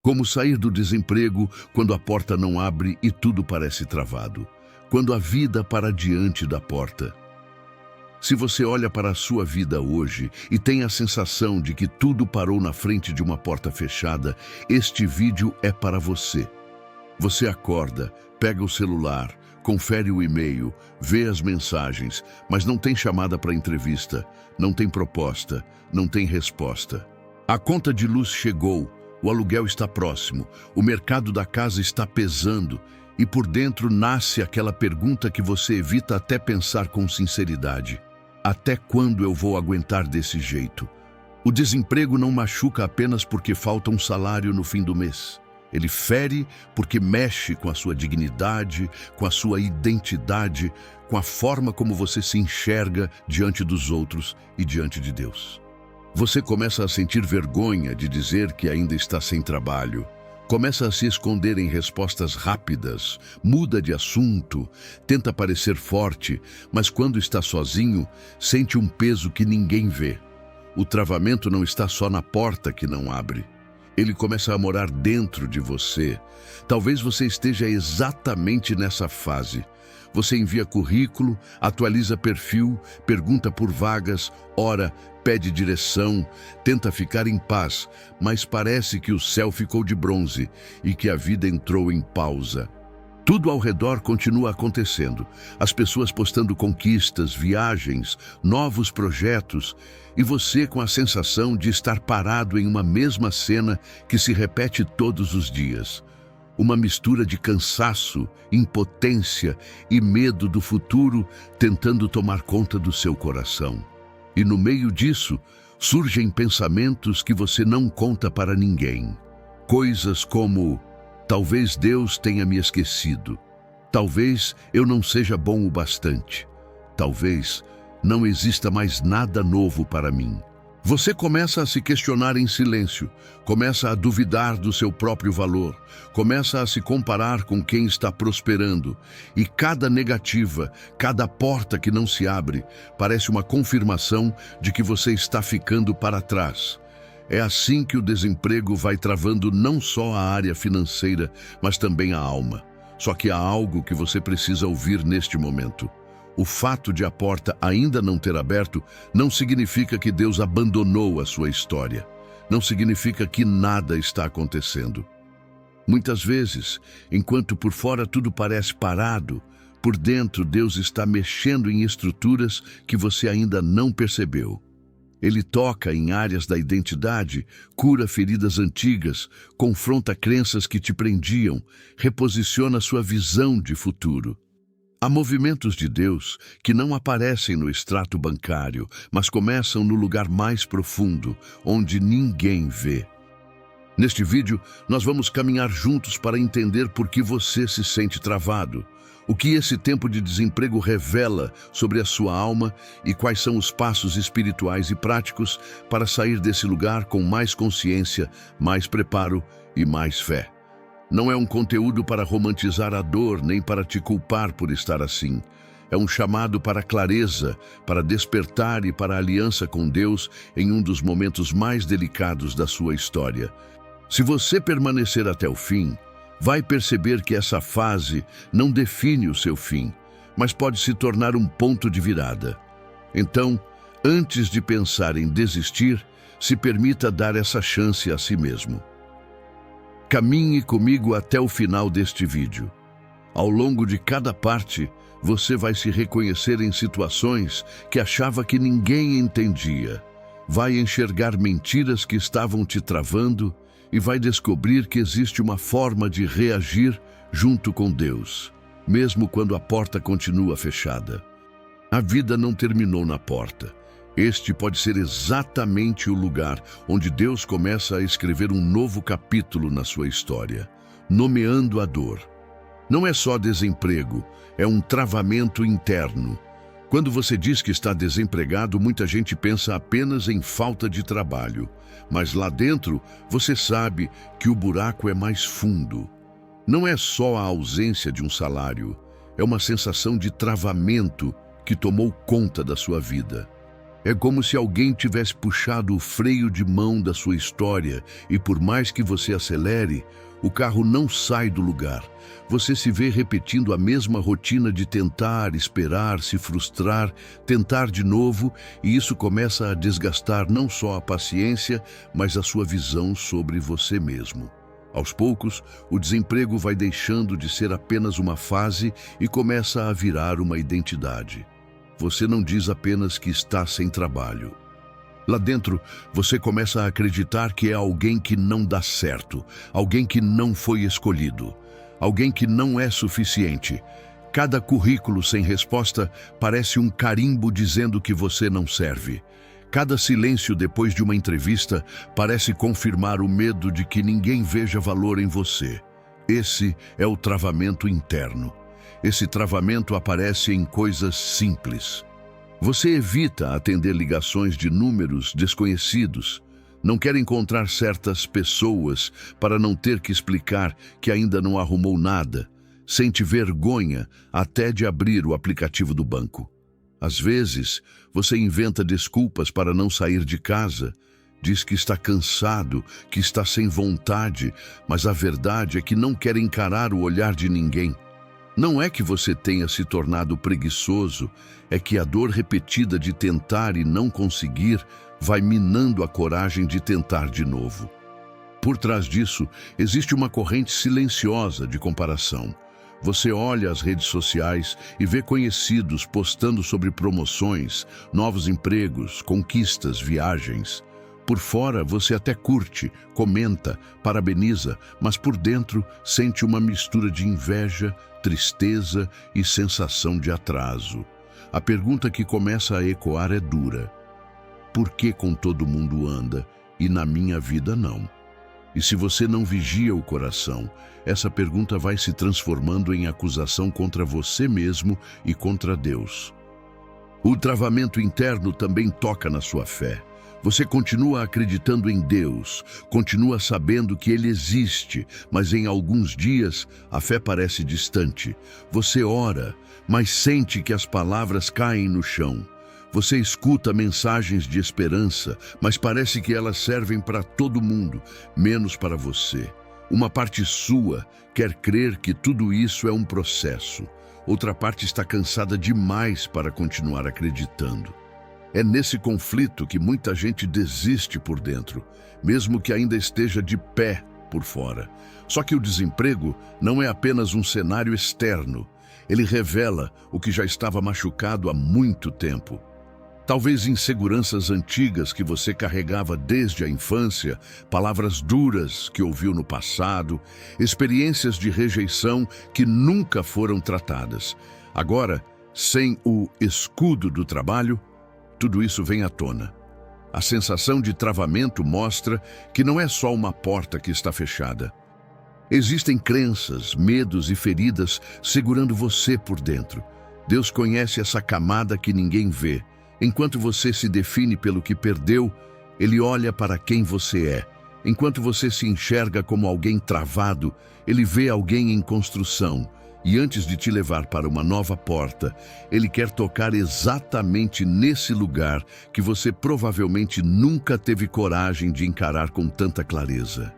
Como sair do desemprego quando a porta não abre e tudo parece travado, quando a vida para diante da porta. Se você olha para a sua vida hoje e tem a sensação de que tudo parou na frente de uma porta fechada, este vídeo é para você. Você acorda, pega o celular, confere o e-mail, vê as mensagens, mas não tem chamada para entrevista, não tem proposta, não tem resposta. A conta de luz chegou, o aluguel está próximo, o mercado da casa está pesando e por dentro nasce aquela pergunta que você evita até pensar com sinceridade. Até quando eu vou aguentar desse jeito? O desemprego não machuca apenas porque falta um salário no fim do mês. Ele fere porque mexe com a sua dignidade, com a sua identidade, com a forma como você se enxerga diante dos outros e diante de Deus. Você começa a sentir vergonha de dizer que ainda está sem trabalho. Começa a se esconder em respostas rápidas, muda de assunto, tenta parecer forte, mas quando está sozinho, sente um peso que ninguém vê. O travamento não está só na porta que não abre. Ele começa a morar dentro de você. Talvez você esteja exatamente nessa fase. Você envia currículo, atualiza perfil, pergunta por vagas, ora, pede direção, tenta ficar em paz, mas parece que o céu ficou de bronze e que a vida entrou em pausa. Tudo ao redor continua acontecendo. As pessoas postando conquistas, viagens, novos projetos, e você com a sensação de estar parado em uma mesma cena que se repete todos os dias. Uma mistura de cansaço, impotência e medo do futuro tentando tomar conta do seu coração. E no meio disso, surgem pensamentos que você não conta para ninguém. Coisas como: talvez Deus tenha me esquecido. Talvez eu não seja bom o bastante. Talvez não exista mais nada novo para mim. Você começa a se questionar em silêncio, começa a duvidar do seu próprio valor, começa a se comparar com quem está prosperando, e cada negativa, cada porta que não se abre, parece uma confirmação de que você está ficando para trás. É assim que o desemprego vai travando não só a área financeira, mas também a alma. Só que há algo que você precisa ouvir neste momento. O fato de a porta ainda não ter aberto não significa que Deus abandonou a sua história. Não significa que nada está acontecendo. Muitas vezes, enquanto por fora tudo parece parado, por dentro Deus está mexendo em estruturas que você ainda não percebeu. Ele toca em áreas da identidade, cura feridas antigas, confronta crenças que te prendiam, reposiciona sua visão de futuro. Há movimentos de Deus que não aparecem no extrato bancário, mas começam no lugar mais profundo, onde ninguém vê. Neste vídeo, nós vamos caminhar juntos para entender por que você se sente travado, o que esse tempo de desemprego revela sobre a sua alma e quais são os passos espirituais e práticos para sair desse lugar com mais consciência, mais preparo e mais fé. Não é um conteúdo para romantizar a dor, nem para te culpar por estar assim. É um chamado para clareza, para despertar e para aliança com Deus em um dos momentos mais delicados da sua história. Se você permanecer até o fim, vai perceber que essa fase não define o seu fim, mas pode se tornar um ponto de virada. Então, antes de pensar em desistir, se permita dar essa chance a si mesmo. Caminhe comigo até o final deste vídeo. Ao longo de cada parte, você vai se reconhecer em situações que achava que ninguém entendia. Vai enxergar mentiras que estavam te travando e vai descobrir que existe uma forma de reagir junto com Deus, mesmo quando a porta continua fechada. A vida não terminou na porta. Este pode ser exatamente o lugar onde Deus começa a escrever um novo capítulo na sua história, nomeando a dor. Não é só desemprego, é um travamento interno. Quando você diz que está desempregado, muita gente pensa apenas em falta de trabalho, mas lá dentro você sabe que o buraco é mais fundo. Não é só a ausência de um salário, é uma sensação de travamento que tomou conta da sua vida. É como se alguém tivesse puxado o freio de mão da sua história e por mais que você acelere, o carro não sai do lugar. Você se vê repetindo a mesma rotina de tentar, esperar, se frustrar, tentar de novo, e isso começa a desgastar não só a paciência, mas a sua visão sobre você mesmo. Aos poucos, o desemprego vai deixando de ser apenas uma fase e começa a virar uma identidade. Você não diz apenas que está sem trabalho. Lá dentro, você começa a acreditar que é alguém que não dá certo, alguém que não foi escolhido, alguém que não é suficiente. Cada currículo sem resposta parece um carimbo dizendo que você não serve. Cada silêncio depois de uma entrevista parece confirmar o medo de que ninguém veja valor em você. Esse é o travamento interno. Esse travamento aparece em coisas simples. Você evita atender ligações de números desconhecidos. Não quer encontrar certas pessoas para não ter que explicar que ainda não arrumou nada. Sente vergonha até de abrir o aplicativo do banco. Às vezes, você inventa desculpas para não sair de casa. Diz que está cansado, que está sem vontade, mas a verdade é que não quer encarar o olhar de ninguém. Não é que você tenha se tornado preguiçoso, é que a dor repetida de tentar e não conseguir vai minando a coragem de tentar de novo. Por trás disso, existe uma corrente silenciosa de comparação. Você olha as redes sociais e vê conhecidos postando sobre promoções, novos empregos, conquistas, viagens. Por fora, você até curte, comenta, parabeniza, mas por dentro sente uma mistura de inveja, tristeza e sensação de atraso. A pergunta que começa a ecoar é dura. Por que com todo mundo anda e na minha vida não? E se você não vigia o coração, essa pergunta vai se transformando em acusação contra você mesmo e contra Deus. O travamento interno também toca na sua fé. Você continua acreditando em Deus, continua sabendo que Ele existe, mas em alguns dias a fé parece distante. Você ora, mas sente que as palavras caem no chão. Você escuta mensagens de esperança, mas parece que elas servem para todo mundo, menos para você. Uma parte sua quer crer que tudo isso é um processo. Outra parte está cansada demais para continuar acreditando. É nesse conflito que muita gente desiste por dentro, mesmo que ainda esteja de pé por fora. Só que o desemprego não é apenas um cenário externo. Ele revela o que já estava machucado há muito tempo. Talvez inseguranças antigas que você carregava desde a infância, palavras duras que ouviu no passado, experiências de rejeição que nunca foram tratadas. Agora, sem o escudo do trabalho, tudo isso vem à tona. A sensação de travamento mostra que não é só uma porta que está fechada. Existem crenças, medos e feridas segurando você por dentro. Deus conhece essa camada que ninguém vê. Enquanto você se define pelo que perdeu, Ele olha para quem você é. Enquanto você se enxerga como alguém travado, Ele vê alguém em construção. E antes de te levar para uma nova porta, Ele quer tocar exatamente nesse lugar que você provavelmente nunca teve coragem de encarar com tanta clareza.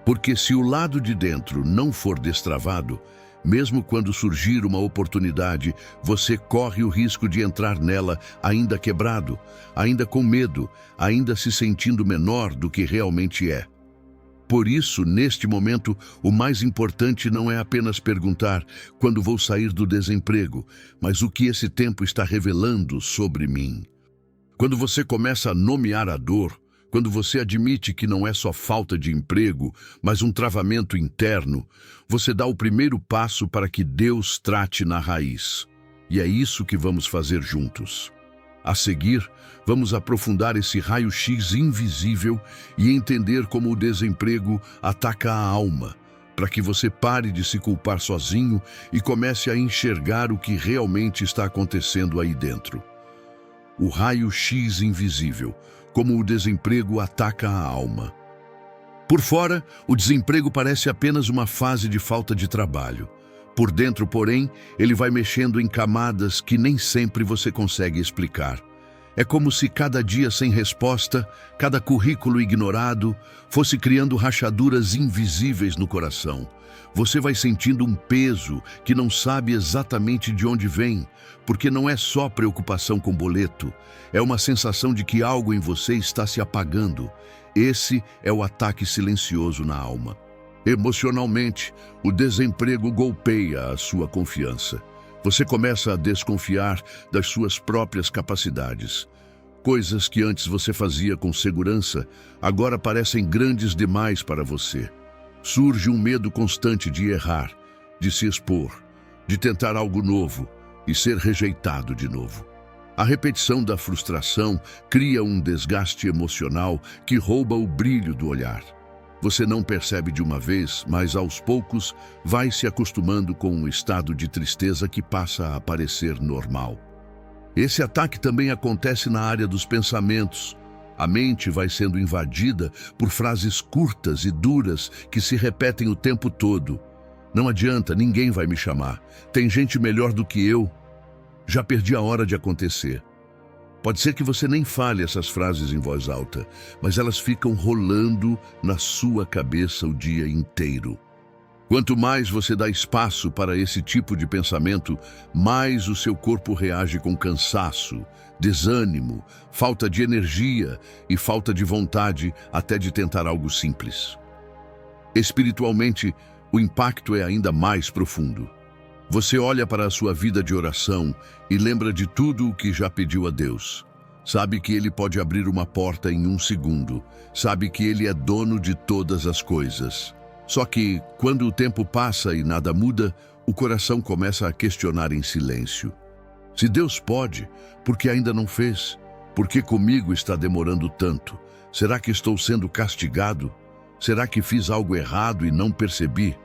Porque se o lado de dentro não for destravado, mesmo quando surgir uma oportunidade, você corre o risco de entrar nela ainda quebrado, ainda com medo, ainda se sentindo menor do que realmente é. Por isso, neste momento, o mais importante não é apenas perguntar quando vou sair do desemprego, mas o que esse tempo está revelando sobre mim. Quando você começa a nomear a dor, quando você admite que não é só falta de emprego, mas um travamento interno, você dá o primeiro passo para que Deus trate na raiz. E é isso que vamos fazer juntos. A seguir, vamos aprofundar esse raio-x invisível e entender como o desemprego ataca a alma, para que você pare de se culpar sozinho e comece a enxergar o que realmente está acontecendo aí dentro. O raio-x invisível, como o desemprego ataca a alma. Por fora, o desemprego parece apenas uma fase de falta de trabalho. Por dentro, porém, ele vai mexendo em camadas que nem sempre você consegue explicar. É como se cada dia sem resposta, cada currículo ignorado, fosse criando rachaduras invisíveis no coração. Você vai sentindo um peso que não sabe exatamente de onde vem, porque não é só preocupação com boleto, é uma sensação de que algo em você está se apagando. Esse é o ataque silencioso na alma. Emocionalmente, o desemprego golpeia a sua confiança. Você começa a desconfiar das suas próprias capacidades. Coisas que antes você fazia com segurança, agora parecem grandes demais para você. Surge um medo constante de errar, de se expor, de tentar algo novo e ser rejeitado de novo. A repetição da frustração cria um desgaste emocional que rouba o brilho do olhar. Você não percebe de uma vez, mas aos poucos vai se acostumando com um estado de tristeza que passa a parecer normal. Esse ataque também acontece na área dos pensamentos. A mente vai sendo invadida por frases curtas e duras que se repetem o tempo todo. Não adianta, ninguém vai me chamar. Tem gente melhor do que eu. Já perdi a hora de acontecer. Pode ser que você nem fale essas frases em voz alta, mas elas ficam rolando na sua cabeça o dia inteiro. Quanto mais você dá espaço para esse tipo de pensamento, mais o seu corpo reage com cansaço, desânimo, falta de energia e falta de vontade até de tentar algo simples. Espiritualmente, o impacto é ainda mais profundo. Você olha para a sua vida de oração e lembra de tudo o que já pediu a Deus. Sabe que Ele pode abrir uma porta em um segundo. Sabe que Ele é dono de todas as coisas. Só que, quando o tempo passa e nada muda, o coração começa a questionar em silêncio. Se Deus pode, por que ainda não fez? Por que comigo está demorando tanto? Será que estou sendo castigado? Será que fiz algo errado e não percebi?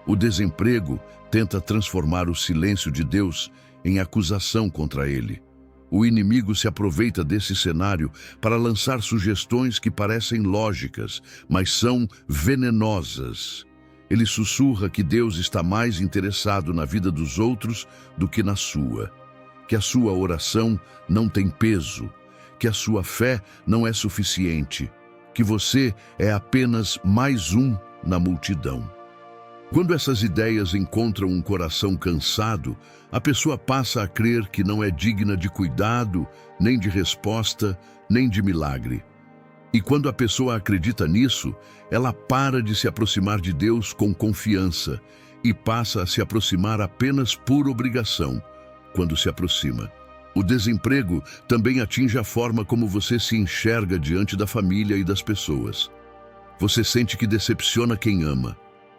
O desemprego tenta transformar o silêncio de Deus em acusação contra Ele. O inimigo se aproveita desse cenário para lançar sugestões que parecem lógicas, mas são venenosas. Ele sussurra que Deus está mais interessado na vida dos outros do que na sua, que a sua oração não tem peso, que a sua fé não é suficiente, que você é apenas mais um na multidão. Quando essas ideias encontram um coração cansado, a pessoa passa a crer que não é digna de cuidado, nem de resposta, nem de milagre. E quando a pessoa acredita nisso, ela para de se aproximar de Deus com confiança e passa a se aproximar apenas por obrigação, quando se aproxima. O desemprego também atinge a forma como você se enxerga diante da família e das pessoas. Você sente que decepciona quem ama.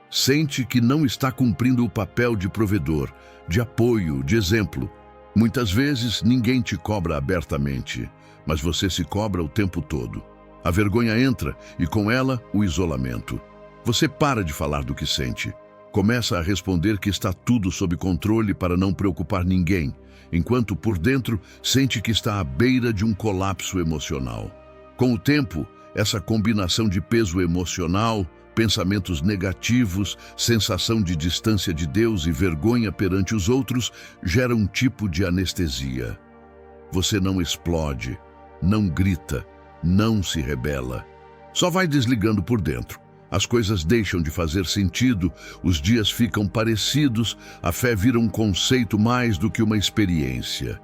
Sente que não está cumprindo o papel de provedor, de apoio, de exemplo. Muitas vezes ninguém te cobra abertamente, mas você se cobra o tempo todo. A vergonha entra e com ela o isolamento. Você para de falar do que sente. Começa a responder que está tudo sob controle para não preocupar ninguém, enquanto por dentro sente que está à beira de um colapso emocional. Com o tempo, essa combinação de peso emocional, pensamentos negativos, sensação de distância de Deus e vergonha perante os outros gera um tipo de anestesia. Você não explode, não grita, não se rebela. Só vai desligando por dentro. As coisas deixam de fazer sentido, os dias ficam parecidos, a fé vira um conceito mais do que uma experiência.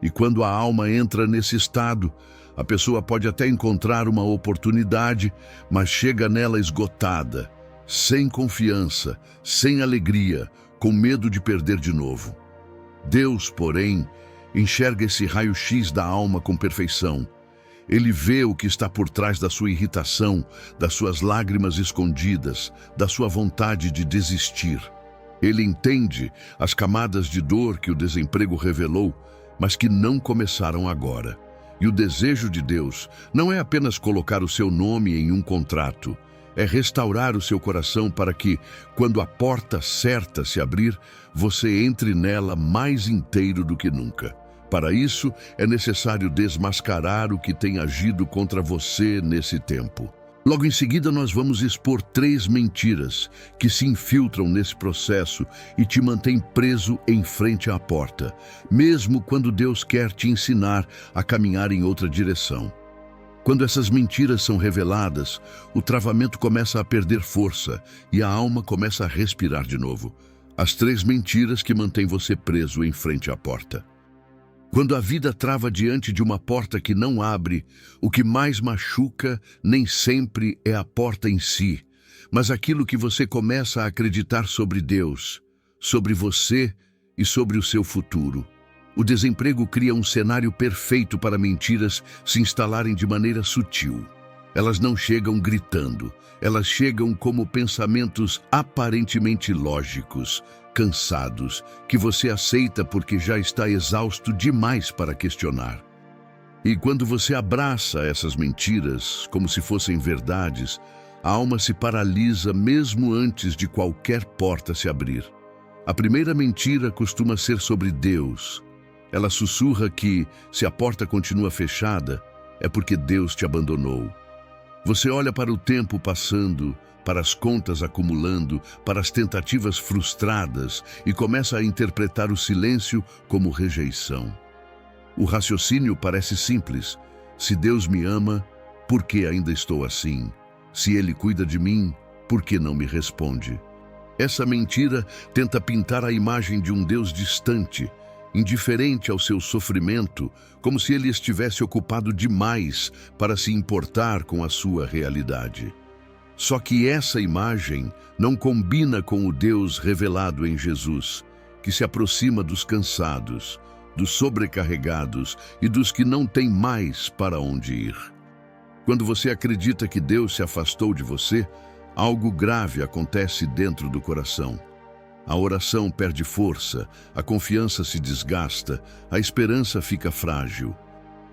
E quando a alma entra nesse estado, a pessoa pode até encontrar uma oportunidade, mas chega nela esgotada, sem confiança, sem alegria, com medo de perder de novo. Deus, porém, enxerga esse raio-x da alma com perfeição. Ele vê o que está por trás da sua irritação, das suas lágrimas escondidas, da sua vontade de desistir. Ele entende as camadas de dor que o desemprego revelou, mas que não começaram agora. E o desejo de Deus não é apenas colocar o seu nome em um contrato, é restaurar o seu coração para que, quando a porta certa se abrir, você entre nela mais inteiro do que nunca. Para isso, é necessário desmascarar o que tem agido contra você nesse tempo. Logo em seguida, nós vamos expor 3 mentiras que se infiltram nesse processo e te mantêm preso em frente à porta, mesmo quando Deus quer te ensinar a caminhar em outra direção. Quando essas mentiras são reveladas, o travamento começa a perder força e a alma começa a respirar de novo. As 3 mentiras que mantêm você preso em frente à porta. Quando a vida trava diante de uma porta que não abre, o que mais machuca nem sempre é a porta em si, mas aquilo que você começa a acreditar sobre Deus, sobre você e sobre o seu futuro. O desemprego cria um cenário perfeito para mentiras se instalarem de maneira sutil. Elas não chegam gritando, elas chegam como pensamentos aparentemente lógicos, cansados, que você aceita porque já está exausto demais para questionar. E quando você abraça essas mentiras, como se fossem verdades, a alma se paralisa mesmo antes de qualquer porta se abrir. A primeira mentira costuma ser sobre Deus. Ela sussurra que, se a porta continua fechada, é porque Deus te abandonou. Você olha para o tempo passando, para as contas acumulando, para as tentativas frustradas e começa a interpretar o silêncio como rejeição. O raciocínio parece simples. Se Deus me ama, por que ainda estou assim? Se Ele cuida de mim, por que não me responde? Essa mentira tenta pintar a imagem de um Deus distante, indiferente ao seu sofrimento, como se Ele estivesse ocupado demais para se importar com a sua realidade. Só que essa imagem não combina com o Deus revelado em Jesus, que se aproxima dos cansados, dos sobrecarregados e dos que não têm mais para onde ir. Quando você acredita que Deus se afastou de você, algo grave acontece dentro do coração. A oração perde força, a confiança se desgasta, a esperança fica frágil.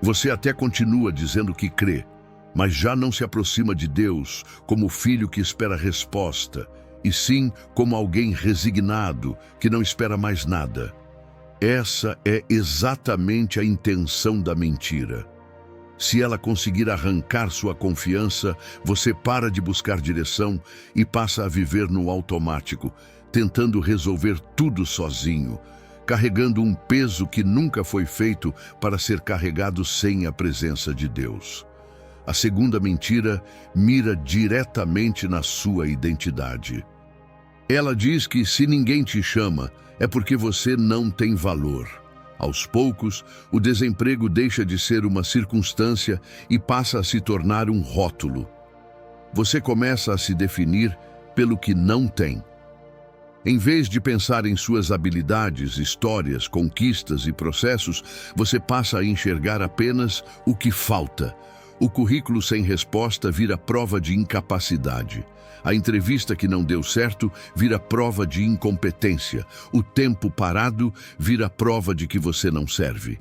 Você até continua dizendo que crê, mas já não se aproxima de Deus como filho que espera resposta, e sim como alguém resignado que não espera mais nada. Essa é exatamente a intenção da mentira. Se ela conseguir arrancar sua confiança, você para de buscar direção e passa a viver no automático, tentando resolver tudo sozinho, carregando um peso que nunca foi feito para ser carregado sem a presença de Deus. A segunda mentira mira diretamente na sua identidade. Ela diz que se ninguém te chama, é porque você não tem valor. Aos poucos, o desemprego deixa de ser uma circunstância e passa a se tornar um rótulo. Você começa a se definir pelo que não tem. Em vez de pensar em suas habilidades, histórias, conquistas e processos, você passa a enxergar apenas o que falta. O currículo sem resposta vira prova de incapacidade. A entrevista que não deu certo vira prova de incompetência. O tempo parado vira prova de que você não serve.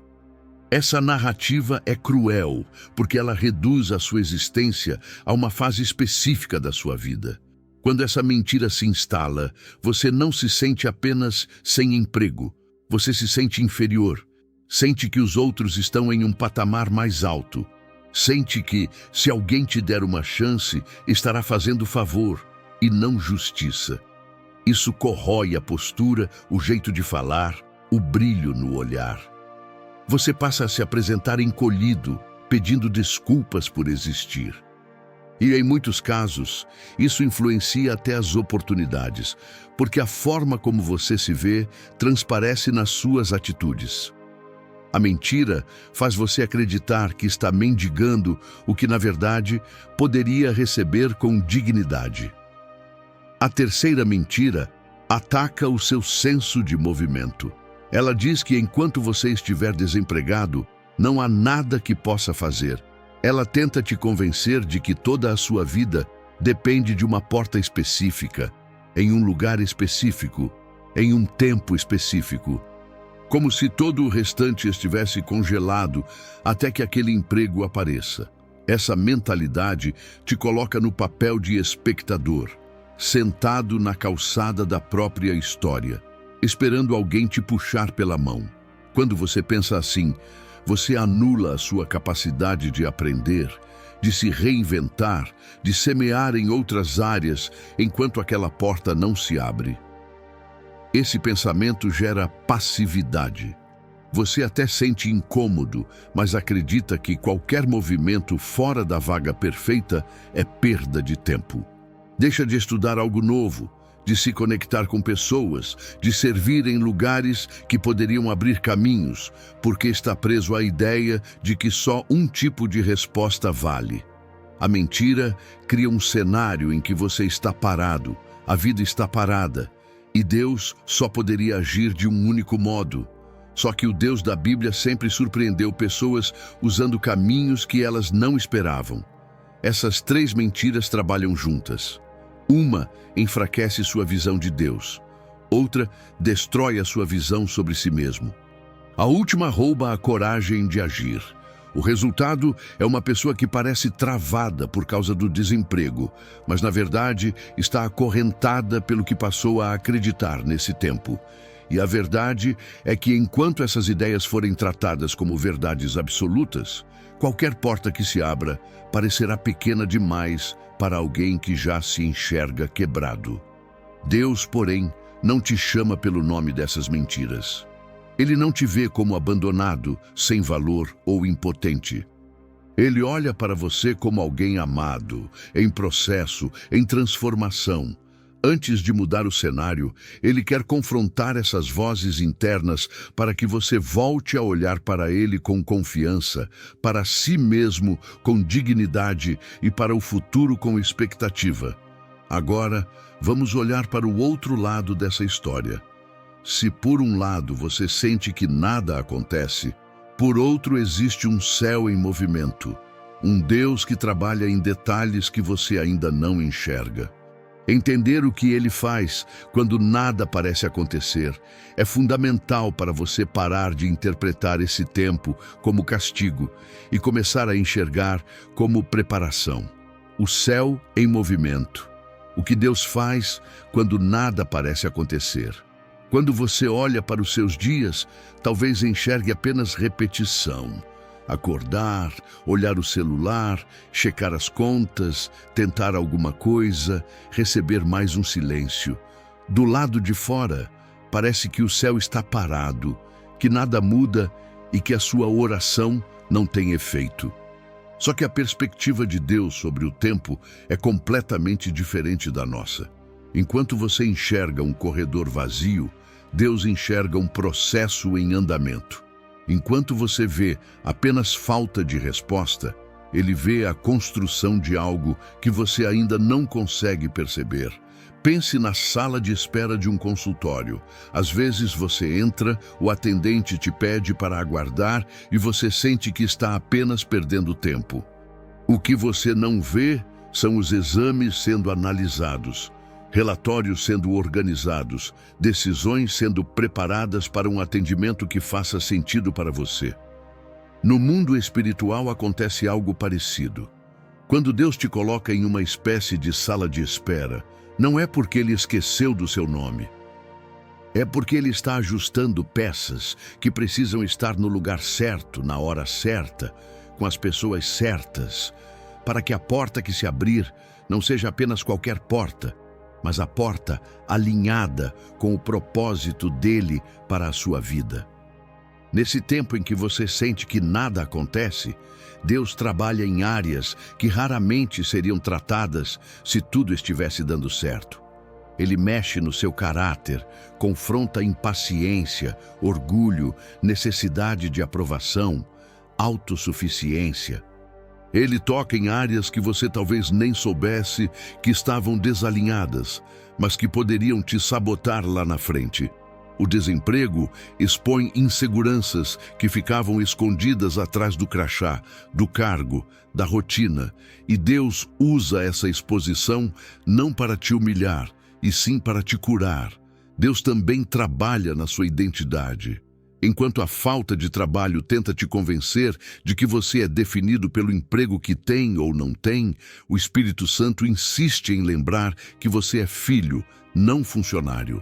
Essa narrativa é cruel, porque ela reduz a sua existência a uma fase específica da sua vida. Quando essa mentira se instala, você não se sente apenas sem emprego. Você se sente inferior. Sente que os outros estão em um patamar mais alto. Sente que, se alguém te der uma chance, estará fazendo favor e não justiça. Isso corrói a postura, o jeito de falar, o brilho no olhar. Você passa a se apresentar encolhido, pedindo desculpas por existir. E em muitos casos, isso influencia até as oportunidades, porque a forma como você se vê transparece nas suas atitudes. A mentira faz você acreditar que está mendigando o que, na verdade, poderia receber com dignidade. A terceira mentira ataca o seu senso de movimento. Ela diz que enquanto você estiver desempregado, não há nada que possa fazer. Ela tenta te convencer de que toda a sua vida depende de uma porta específica, em um lugar específico, em um tempo específico. Como se todo o restante estivesse congelado até que aquele emprego apareça. Essa mentalidade te coloca no papel de espectador, sentado na calçada da própria história, esperando alguém te puxar pela mão. Quando você pensa assim, você anula a sua capacidade de aprender de se reinventar, de semear em outras áreas enquanto aquela porta não se abre. Esse pensamento gera passividade. Você até sente incômodo, mas acredita que qualquer movimento fora da vaga perfeita é perda de tempo. Deixa de estudar algo novo, de se conectar com pessoas, de servir em lugares que poderiam abrir caminhos, porque está preso à ideia de que só um tipo de resposta vale. A mentira cria um cenário em que você está parado, a vida está parada, e Deus só poderia agir de um único modo. Só que o Deus da Bíblia sempre surpreendeu pessoas usando caminhos que elas não esperavam. Essas três mentiras trabalham juntas. Uma enfraquece sua visão de Deus. Outra destrói a sua visão sobre si mesmo. A última rouba a coragem de agir. O resultado é uma pessoa que parece travada por causa do desemprego, mas na verdade está acorrentada pelo que passou a acreditar nesse tempo. E a verdade é que enquanto essas ideias forem tratadas como verdades absolutas, qualquer porta que se abra parecerá pequena demais para alguém que já se enxerga quebrado. Deus, porém, não te chama pelo nome dessas mentiras. Ele não te vê como abandonado, sem valor ou impotente. Ele olha para você como alguém amado, em processo, em transformação. Antes de mudar o cenário, ele quer confrontar essas vozes internas para que você volte a olhar para ele com confiança, para si mesmo com dignidade e para o futuro com expectativa. Agora, vamos olhar para o outro lado dessa história. Se por um lado você sente que nada acontece, por outro existe um céu em movimento, um Deus que trabalha em detalhes que você ainda não enxerga. Entender o que ele faz quando nada parece acontecer é fundamental para você parar de interpretar esse tempo como castigo e começar a enxergar como preparação. O céu em movimento. O que Deus faz quando nada parece acontecer. Quando você olha para os seus dias, talvez enxergue apenas repetição. Acordar, olhar o celular, checar as contas, tentar alguma coisa, receber mais um silêncio. Do lado de fora, parece que o céu está parado, que nada muda e que a sua oração não tem efeito. Só que a perspectiva de Deus sobre o tempo é completamente diferente da nossa. Enquanto você enxerga um corredor vazio, Deus enxerga um processo em andamento. Enquanto você vê apenas falta de resposta, ele vê a construção de algo que você ainda não consegue perceber. Pense na sala de espera de um consultório. Às vezes você entra, o atendente te pede para aguardar e você sente que está apenas perdendo tempo. O que você não vê são os exames sendo analisados, relatórios sendo organizados, decisões sendo preparadas para um atendimento que faça sentido para você. No mundo espiritual acontece algo parecido. Quando Deus te coloca em uma espécie de sala de espera, não é porque Ele esqueceu do seu nome. É porque Ele está ajustando peças que precisam estar no lugar certo, na hora certa, com as pessoas certas, para que a porta que se abrir não seja apenas qualquer porta, mas a porta alinhada com o propósito dele para a sua vida. Nesse tempo em que você sente que nada acontece, Deus trabalha em áreas que raramente seriam tratadas se tudo estivesse dando certo. Ele mexe no seu caráter, confronta impaciência, orgulho, necessidade de aprovação, autossuficiência. Ele toca em áreas que você talvez nem soubesse que estavam desalinhadas, mas que poderiam te sabotar lá na frente. O desemprego expõe inseguranças que ficavam escondidas atrás do crachá, do cargo, da rotina, e Deus usa essa exposição não para te humilhar, e sim para te curar. Deus também trabalha na sua identidade. Enquanto a falta de trabalho tenta te convencer de que você é definido pelo emprego que tem ou não tem, o Espírito Santo insiste em lembrar que você é filho, não funcionário.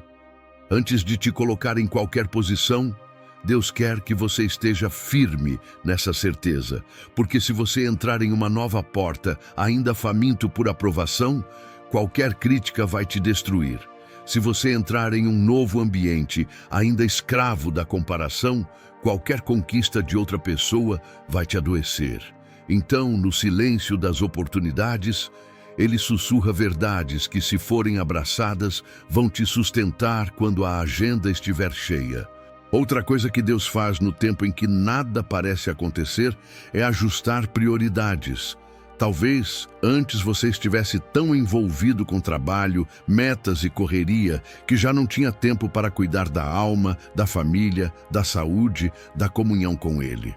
Antes de te colocar em qualquer posição, Deus quer que você esteja firme nessa certeza, porque se você entrar em uma nova porta, ainda faminto por aprovação, qualquer crítica vai te destruir. Se você entrar em um novo ambiente, ainda escravo da comparação, qualquer conquista de outra pessoa vai te adoecer. Então, no silêncio das oportunidades, Ele sussurra verdades que, se forem abraçadas, vão te sustentar quando a agenda estiver cheia. Outra coisa que Deus faz no tempo em que nada parece acontecer é ajustar prioridades. Talvez antes você estivesse tão envolvido com trabalho, metas e correria que já não tinha tempo para cuidar da alma, da família, da saúde, da comunhão com Ele.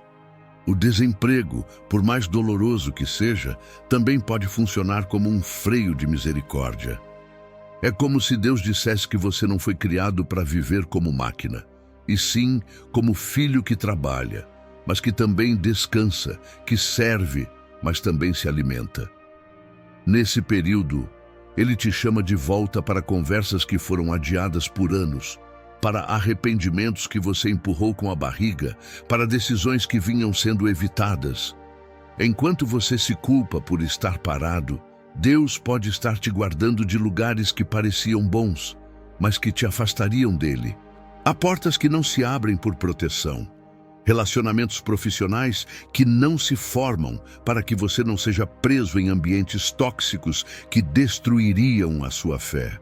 O desemprego, por mais doloroso que seja, também pode funcionar como um freio de misericórdia. É como se Deus dissesse que você não foi criado para viver como máquina, e sim como filho que trabalha, mas que também descansa, que serve, mas também se alimenta. Nesse período, Ele te chama de volta para conversas que foram adiadas por anos, para arrependimentos que você empurrou com a barriga, para decisões que vinham sendo evitadas. Enquanto você se culpa por estar parado, Deus pode estar te guardando de lugares que pareciam bons, mas que te afastariam dele. Há portas que não se abrem por proteção, relacionamentos profissionais que não se formam para que você não seja preso em ambientes tóxicos que destruiriam a sua fé.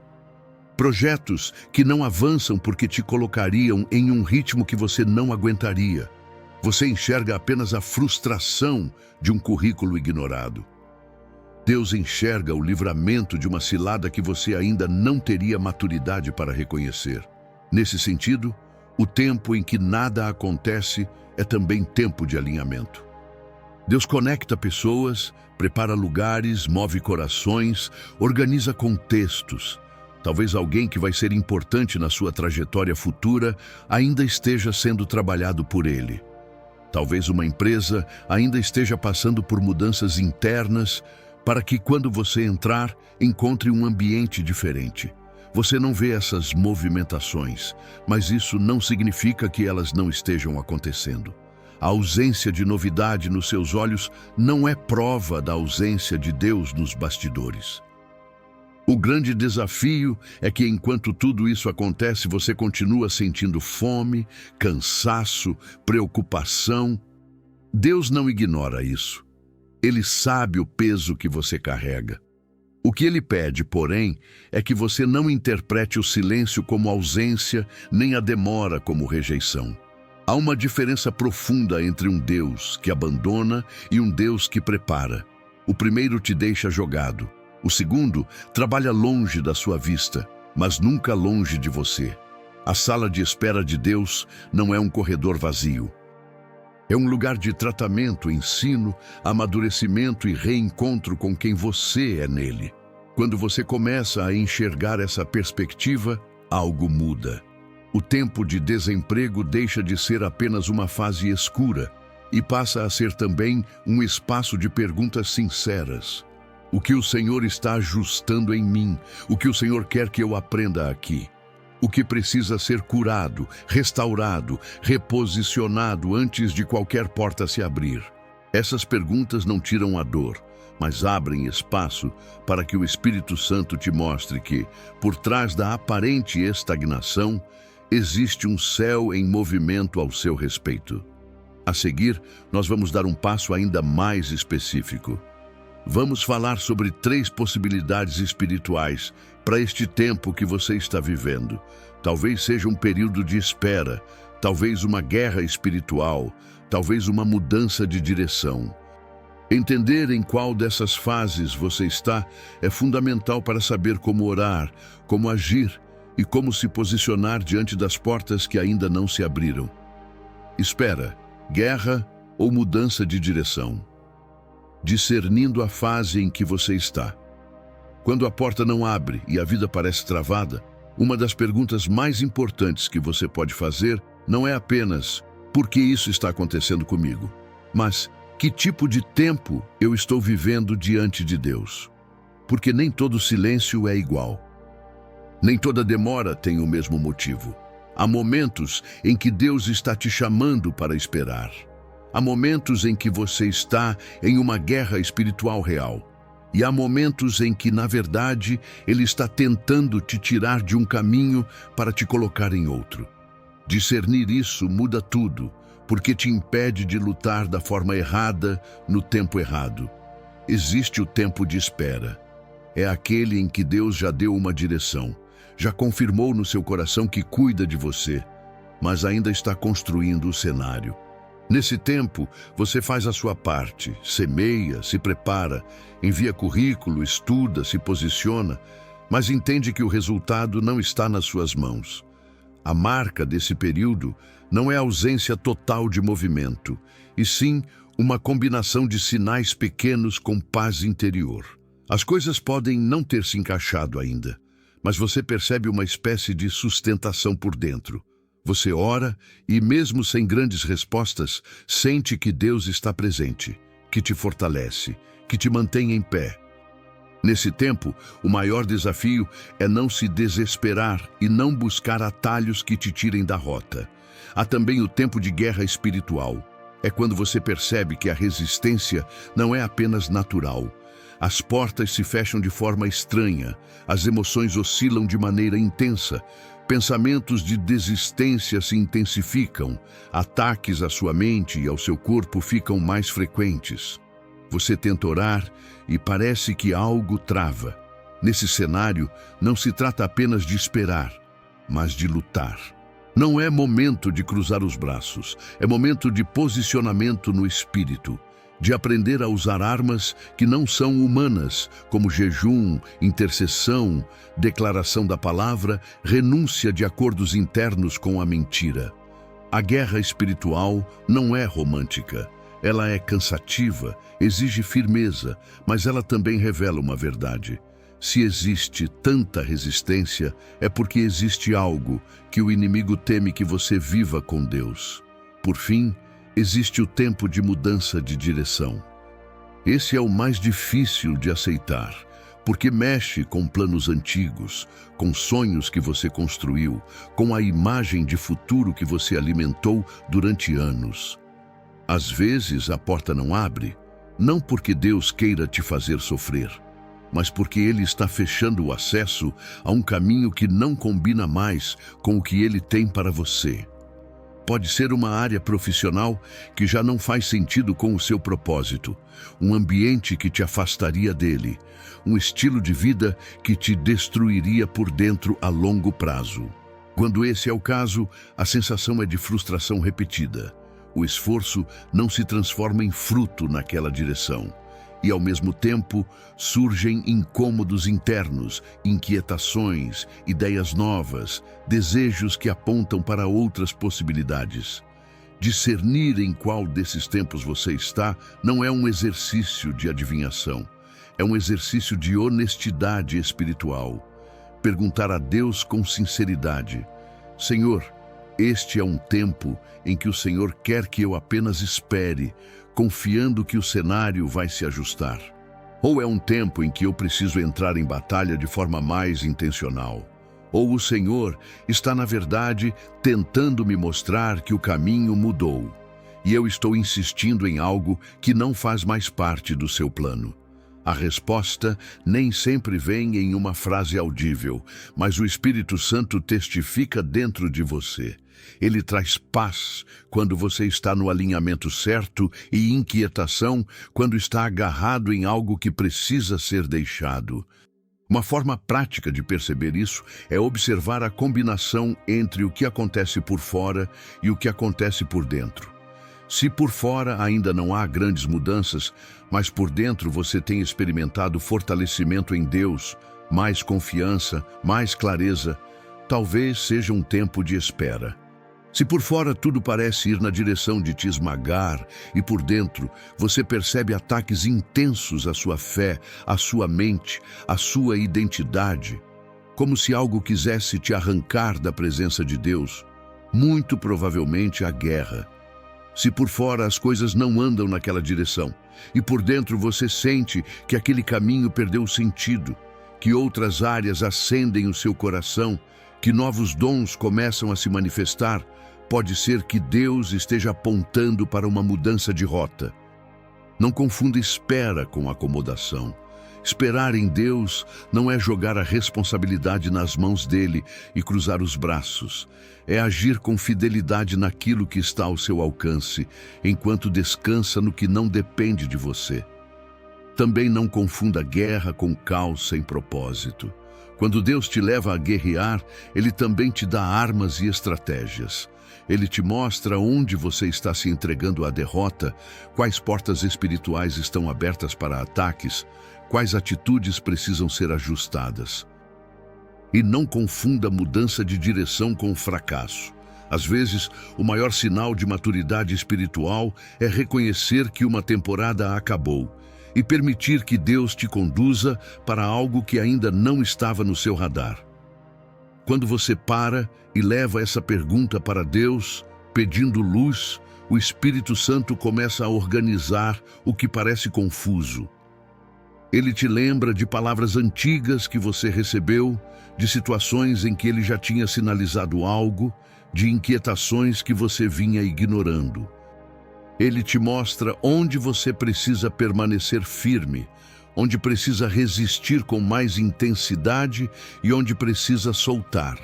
Projetos que não avançam porque te colocariam em um ritmo que você não aguentaria. Você enxerga apenas a frustração de um currículo ignorado. Deus enxerga o livramento de uma cilada que você ainda não teria maturidade para reconhecer. Nesse sentido, o tempo em que nada acontece é também tempo de alinhamento. Deus conecta pessoas, prepara lugares, move corações, organiza contextos. Talvez alguém que vai ser importante na sua trajetória futura ainda esteja sendo trabalhado por Ele. Talvez uma empresa ainda esteja passando por mudanças internas para que, quando você entrar, encontre um ambiente diferente. Você não vê essas movimentações, mas isso não significa que elas não estejam acontecendo. A ausência de novidade nos seus olhos não é prova da ausência de Deus nos bastidores. O grande desafio é que, enquanto tudo isso acontece, você continua sentindo fome, cansaço, preocupação. Deus não ignora isso. Ele sabe o peso que você carrega. O que Ele pede, porém, é que você não interprete o silêncio como ausência, nem a demora como rejeição. Há uma diferença profunda entre um Deus que abandona e um Deus que prepara. O primeiro te deixa jogado. O segundo trabalha longe da sua vista, mas nunca longe de você. A sala de espera de Deus não é um corredor vazio. É um lugar de tratamento, ensino, amadurecimento e reencontro com quem você é nele. Quando você começa a enxergar essa perspectiva, algo muda. O tempo de desemprego deixa de ser apenas uma fase escura e passa a ser também um espaço de perguntas sinceras. O que o Senhor está ajustando em mim? O que o Senhor quer que eu aprenda aqui? O que precisa ser curado, restaurado, reposicionado antes de qualquer porta se abrir? Essas perguntas não tiram a dor, mas abrem espaço para que o Espírito Santo te mostre que, por trás da aparente estagnação, existe um céu em movimento ao seu respeito. A seguir, nós vamos dar um passo ainda mais específico. Vamos falar sobre 3 possibilidades espirituais para este tempo que você está vivendo. Talvez seja um período de espera, talvez uma guerra espiritual, talvez uma mudança de direção. Entender em qual dessas fases você está é fundamental para saber como orar, como agir e como se posicionar diante das portas que ainda não se abriram. Espera, guerra ou mudança de direção? Discernindo a fase em que você está. Quando a porta não abre e a vida parece travada, uma das perguntas mais importantes que você pode fazer não é apenas por que isso está acontecendo comigo, mas que tipo de tempo eu estou vivendo diante de Deus? Porque nem todo silêncio é igual. Nem toda demora tem o mesmo motivo. Há momentos em que Deus está te chamando para esperar. Há momentos em que você está em uma guerra espiritual real. E há momentos em que, na verdade, Ele está tentando te tirar de um caminho para te colocar em outro. Discernir isso muda tudo, porque te impede de lutar da forma errada, no tempo errado. Existe o tempo de espera. É aquele em que Deus já deu uma direção, já confirmou no seu coração que cuida de você, mas ainda está construindo o cenário. Nesse tempo, você faz a sua parte, semeia, se prepara, envia currículo, estuda, se posiciona, mas entende que o resultado não está nas suas mãos. A marca desse período não é a ausência total de movimento, e sim uma combinação de sinais pequenos com paz interior. As coisas podem não ter se encaixado ainda, mas você percebe uma espécie de sustentação por dentro. Você ora e, mesmo sem grandes respostas, sente que Deus está presente, que te fortalece, que te mantém em pé. Nesse tempo, o maior desafio é não se desesperar e não buscar atalhos que te tirem da rota. Há também o tempo de guerra espiritual. É quando você percebe que a resistência não é apenas natural. As portas se fecham de forma estranha, as emoções oscilam de maneira intensa, pensamentos de desistência se intensificam, ataques à sua mente e ao seu corpo ficam mais frequentes. Você tenta orar e parece que algo trava. Nesse cenário, não se trata apenas de esperar, mas de lutar. Não é momento de cruzar os braços, é momento de posicionamento no espírito, de aprender a usar armas que não são humanas, como jejum, intercessão, declaração da palavra, renúncia de acordos internos com a mentira. A guerra espiritual não é romântica. Ela é cansativa, exige firmeza, mas ela também revela uma verdade. Se existe tanta resistência, é porque existe algo que o inimigo teme que você viva com Deus. Por fim, existe o tempo de mudança de direção. Esse é o mais difícil de aceitar, porque mexe com planos antigos, com sonhos que você construiu, com a imagem de futuro que você alimentou durante anos. Às vezes a porta não abre, não porque Deus queira te fazer sofrer, mas porque Ele está fechando o acesso a um caminho que não combina mais com o que Ele tem para você. Pode ser uma área profissional que já não faz sentido com o seu propósito, um ambiente que te afastaria dele, um estilo de vida que te destruiria por dentro a longo prazo. Quando esse é o caso, a sensação é de frustração repetida. O esforço não se transforma em fruto naquela direção. E, ao mesmo tempo, surgem incômodos internos, inquietações, ideias novas, desejos que apontam para outras possibilidades. Discernir em qual desses tempos você está não é um exercício de adivinhação, é um exercício de honestidade espiritual. Perguntar a Deus com sinceridade: Senhor, este é um tempo em que o Senhor quer que eu apenas espere, confiando que o cenário vai se ajustar? Ou é um tempo em que eu preciso entrar em batalha de forma mais intencional? Ou o Senhor está, na verdade, tentando me mostrar que o caminho mudou, e eu estou insistindo em algo que não faz mais parte do seu plano? A resposta nem sempre vem em uma frase audível, mas o Espírito Santo testifica dentro de você. Ele traz paz quando você está no alinhamento certo e inquietação quando está agarrado em algo que precisa ser deixado. Uma forma prática de perceber isso é observar a combinação entre o que acontece por fora e o que acontece por dentro. Se por fora ainda não há grandes mudanças, mas por dentro você tem experimentado fortalecimento em Deus, mais confiança, mais clareza, talvez seja um tempo de espera. Se por fora tudo parece ir na direção de te esmagar e por dentro você percebe ataques intensos à sua fé, à sua mente, à sua identidade, como se algo quisesse te arrancar da presença de Deus, muito provavelmente a guerra. Se por fora as coisas não andam naquela direção e por dentro você sente que aquele caminho perdeu o sentido, que outras áreas acendem o seu coração, que novos dons começam a se manifestar, pode ser que Deus esteja apontando para uma mudança de rota. Não confunda espera com acomodação. Esperar em Deus não é jogar a responsabilidade nas mãos dele e cruzar os braços. É agir com fidelidade naquilo que está ao seu alcance, enquanto descansa no que não depende de você. Também não confunda guerra com caos sem propósito. Quando Deus te leva a guerrear, Ele também te dá armas e estratégias. Ele te mostra onde você está se entregando à derrota, quais portas espirituais estão abertas para ataques, quais atitudes precisam ser ajustadas. E não confunda mudança de direção com fracasso. Às vezes, o maior sinal de maturidade espiritual é reconhecer que uma temporada acabou e permitir que Deus te conduza para algo que ainda não estava no seu radar. Quando você para e leva essa pergunta para Deus, pedindo luz, o Espírito Santo começa a organizar o que parece confuso. Ele te lembra de palavras antigas que você recebeu, de situações em que ele já tinha sinalizado algo, de inquietações que você vinha ignorando. Ele te mostra onde você precisa permanecer firme, onde precisa resistir com mais intensidade e onde precisa soltar.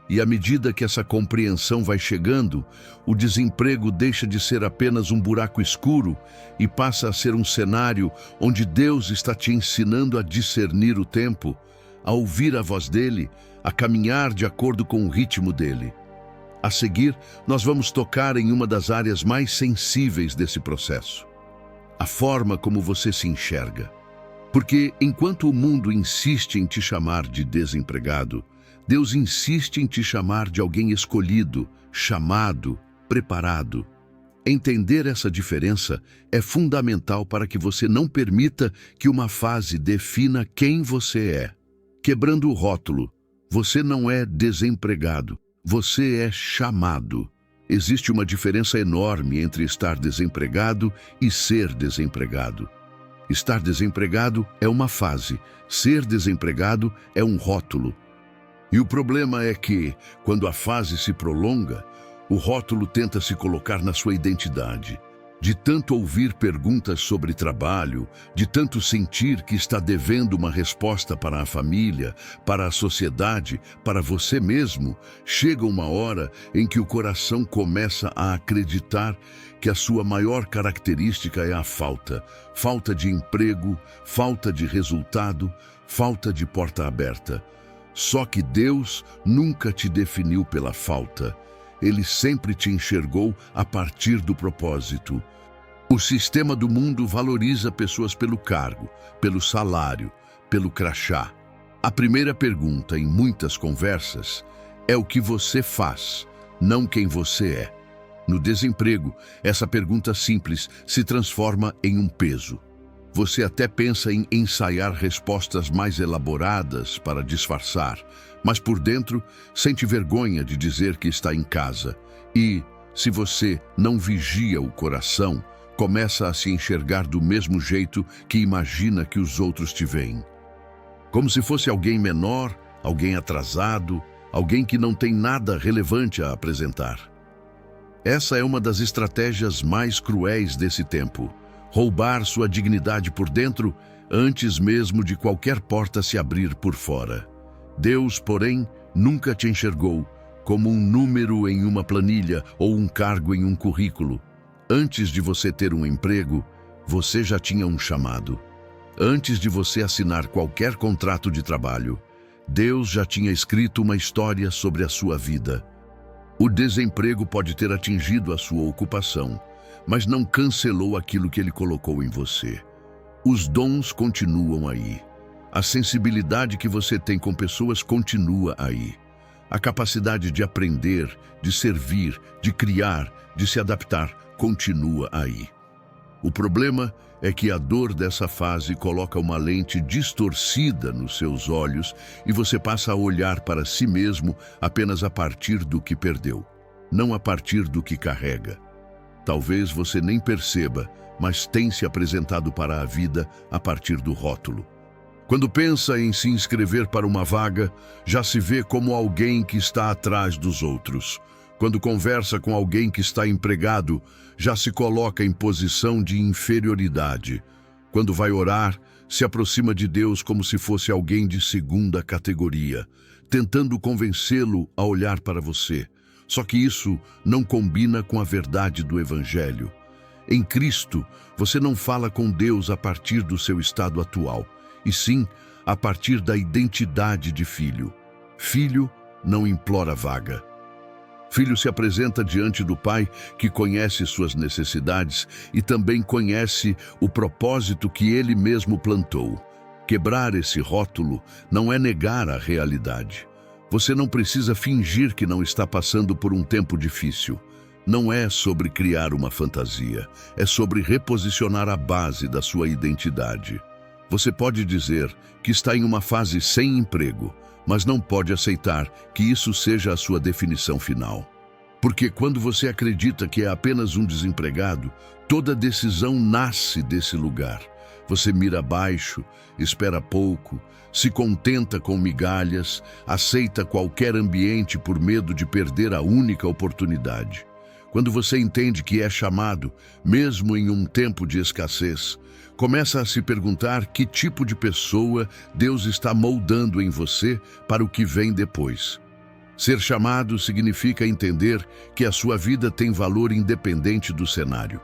E à medida que essa compreensão vai chegando, o desemprego deixa de ser apenas um buraco escuro e passa a ser um cenário onde Deus está te ensinando a discernir o tempo, a ouvir a voz dele, a caminhar de acordo com o ritmo dele. A seguir, nós vamos tocar em uma das áreas mais sensíveis desse processo: a forma como você se enxerga. Porque enquanto o mundo insiste em te chamar de desempregado, Deus insiste em te chamar de alguém escolhido, chamado, preparado. Entender essa diferença é fundamental para que você não permita que uma fase defina quem você é. Quebrando o rótulo, você não é desempregado, você é chamado. Existe uma diferença enorme entre estar desempregado e ser desempregado. Estar desempregado é uma fase, ser desempregado é um rótulo. E o problema é que, quando a fase se prolonga, o rótulo tenta se colocar na sua identidade. De tanto ouvir perguntas sobre trabalho, de tanto sentir que está devendo uma resposta para a família, para a sociedade, para você mesmo, chega uma hora em que o coração começa a acreditar que a sua maior característica é a falta. Falta de emprego, falta de resultado, falta de porta aberta. Só que Deus nunca te definiu pela falta. Ele sempre te enxergou a partir do propósito. O sistema do mundo valoriza pessoas pelo cargo, pelo salário, pelo crachá. A primeira pergunta em muitas conversas é o que você faz, não quem você é. No desemprego, essa pergunta simples se transforma em um peso. Você até pensa em ensaiar respostas mais elaboradas para disfarçar, mas por dentro sente vergonha de dizer que está em casa. E, se você não vigia o coração, começa a se enxergar do mesmo jeito que imagina que os outros te veem. Como se fosse alguém menor, alguém atrasado, alguém que não tem nada relevante a apresentar. Essa é uma das estratégias mais cruéis desse tempo. Roubar sua dignidade por dentro antes mesmo de qualquer porta se abrir por fora. Deus, porém, nunca te enxergou como um número em uma planilha ou um cargo em um currículo. Antes de você ter um emprego, você já tinha um chamado. Antes de você assinar qualquer contrato de trabalho, Deus já tinha escrito uma história sobre a sua vida. O desemprego pode ter atingido a sua ocupação, mas não cancelou aquilo que Ele colocou em você. Os dons continuam aí. A sensibilidade que você tem com pessoas continua aí. A capacidade de aprender, de servir, de criar, de se adaptar, continua aí. O problema é que a dor dessa fase coloca uma lente distorcida nos seus olhos e você passa a olhar para si mesmo apenas a partir do que perdeu, não a partir do que carrega. Talvez você nem perceba, mas tem se apresentado para a vida a partir do rótulo. Quando pensa em se inscrever para uma vaga, já se vê como alguém que está atrás dos outros. Quando conversa com alguém que está empregado, já se coloca em posição de inferioridade. Quando vai orar, se aproxima de Deus como se fosse alguém de segunda categoria, tentando convencê-lo a olhar para você. Só que isso não combina com a verdade do Evangelho. Em Cristo, você não fala com Deus a partir do seu estado atual, e sim a partir da identidade de filho. Filho não implora vaga. Filho se apresenta diante do Pai, que conhece suas necessidades e também conhece o propósito que ele mesmo plantou. Quebrar esse rótulo não é negar a realidade. Você não precisa fingir que não está passando por um tempo difícil. Não é sobre criar uma fantasia, é sobre reposicionar a base da sua identidade. Você pode dizer que está em uma fase sem emprego, mas não pode aceitar que isso seja a sua definição final. Porque quando você acredita que é apenas um desempregado, toda decisão nasce desse lugar. Você mira baixo, espera pouco, se contenta com migalhas, aceita qualquer ambiente por medo de perder a única oportunidade. Quando você entende que é chamado, mesmo em um tempo de escassez, começa a se perguntar que tipo de pessoa Deus está moldando em você para o que vem depois. Ser chamado significa entender que a sua vida tem valor independente do cenário.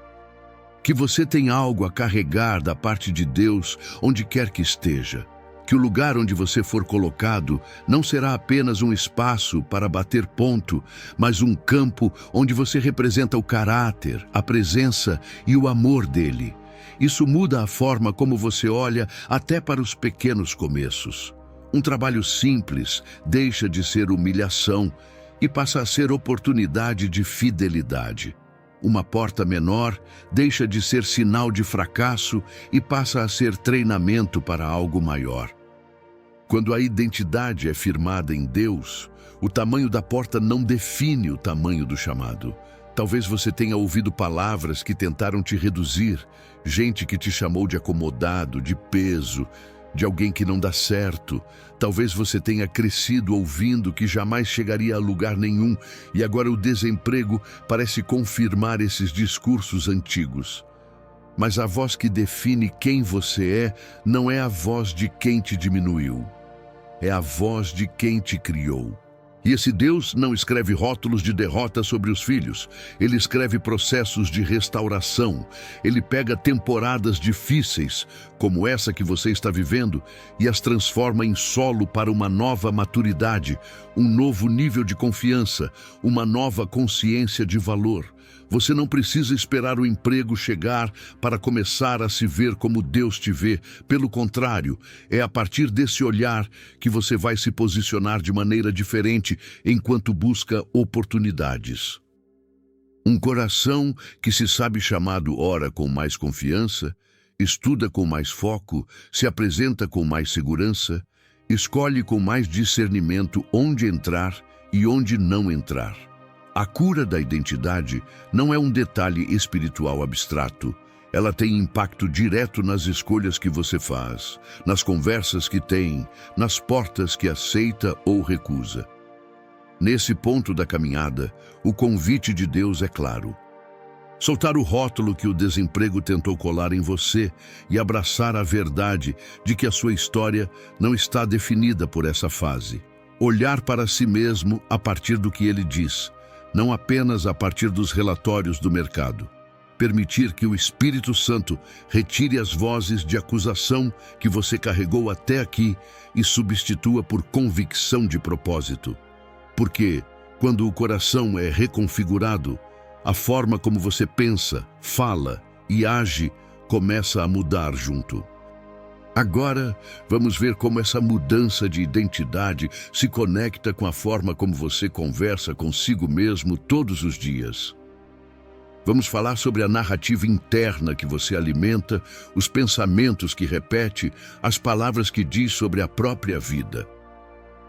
Que você tem algo a carregar da parte de Deus onde quer que esteja. Que o lugar onde você for colocado não será apenas um espaço para bater ponto, mas um campo onde você representa o caráter, a presença e o amor dele. Isso muda a forma como você olha até para os pequenos começos. Um trabalho simples deixa de ser humilhação e passa a ser oportunidade de fidelidade. Uma porta menor deixa de ser sinal de fracasso e passa a ser treinamento para algo maior. Quando a identidade é firmada em Deus, o tamanho da porta não define o tamanho do chamado. Talvez você tenha ouvido palavras que tentaram te reduzir, gente que te chamou de acomodado, de peso, de alguém que não dá certo. Talvez você tenha crescido ouvindo que jamais chegaria a lugar nenhum e agora o desemprego parece confirmar esses discursos antigos. Mas a voz que define quem você é não é a voz de quem te diminuiu. É a voz de quem te criou. E esse Deus não escreve rótulos de derrota sobre os filhos. Ele escreve processos de restauração. Ele pega temporadas difíceis, como essa que você está vivendo, e as transforma em solo para uma nova maturidade, um novo nível de confiança, uma nova consciência de valor. Você não precisa esperar o emprego chegar para começar a se ver como Deus te vê. Pelo contrário, é a partir desse olhar que você vai se posicionar de maneira diferente enquanto busca oportunidades. Um coração que se sabe chamado ora com mais confiança, estuda com mais foco, se apresenta com mais segurança, escolhe com mais discernimento onde entrar e onde não entrar. A cura da identidade não é um detalhe espiritual abstrato. Ela tem impacto direto nas escolhas que você faz, nas conversas que tem, nas portas que aceita ou recusa. Nesse ponto da caminhada, o convite de Deus é claro. Soltar o rótulo que o desemprego tentou colar em você e abraçar a verdade de que a sua história não está definida por essa fase. Olhar para si mesmo a partir do que ele diz, não apenas a partir dos relatórios do mercado. Permitir que o Espírito Santo retire as vozes de acusação que você carregou até aqui e substitua por convicção de propósito. Porque, quando o coração é reconfigurado, a forma como você pensa, fala e age começa a mudar junto. Agora, vamos ver como essa mudança de identidade se conecta com a forma como você conversa consigo mesmo todos os dias. Vamos falar sobre a narrativa interna que você alimenta, os pensamentos que repete, as palavras que diz sobre a própria vida.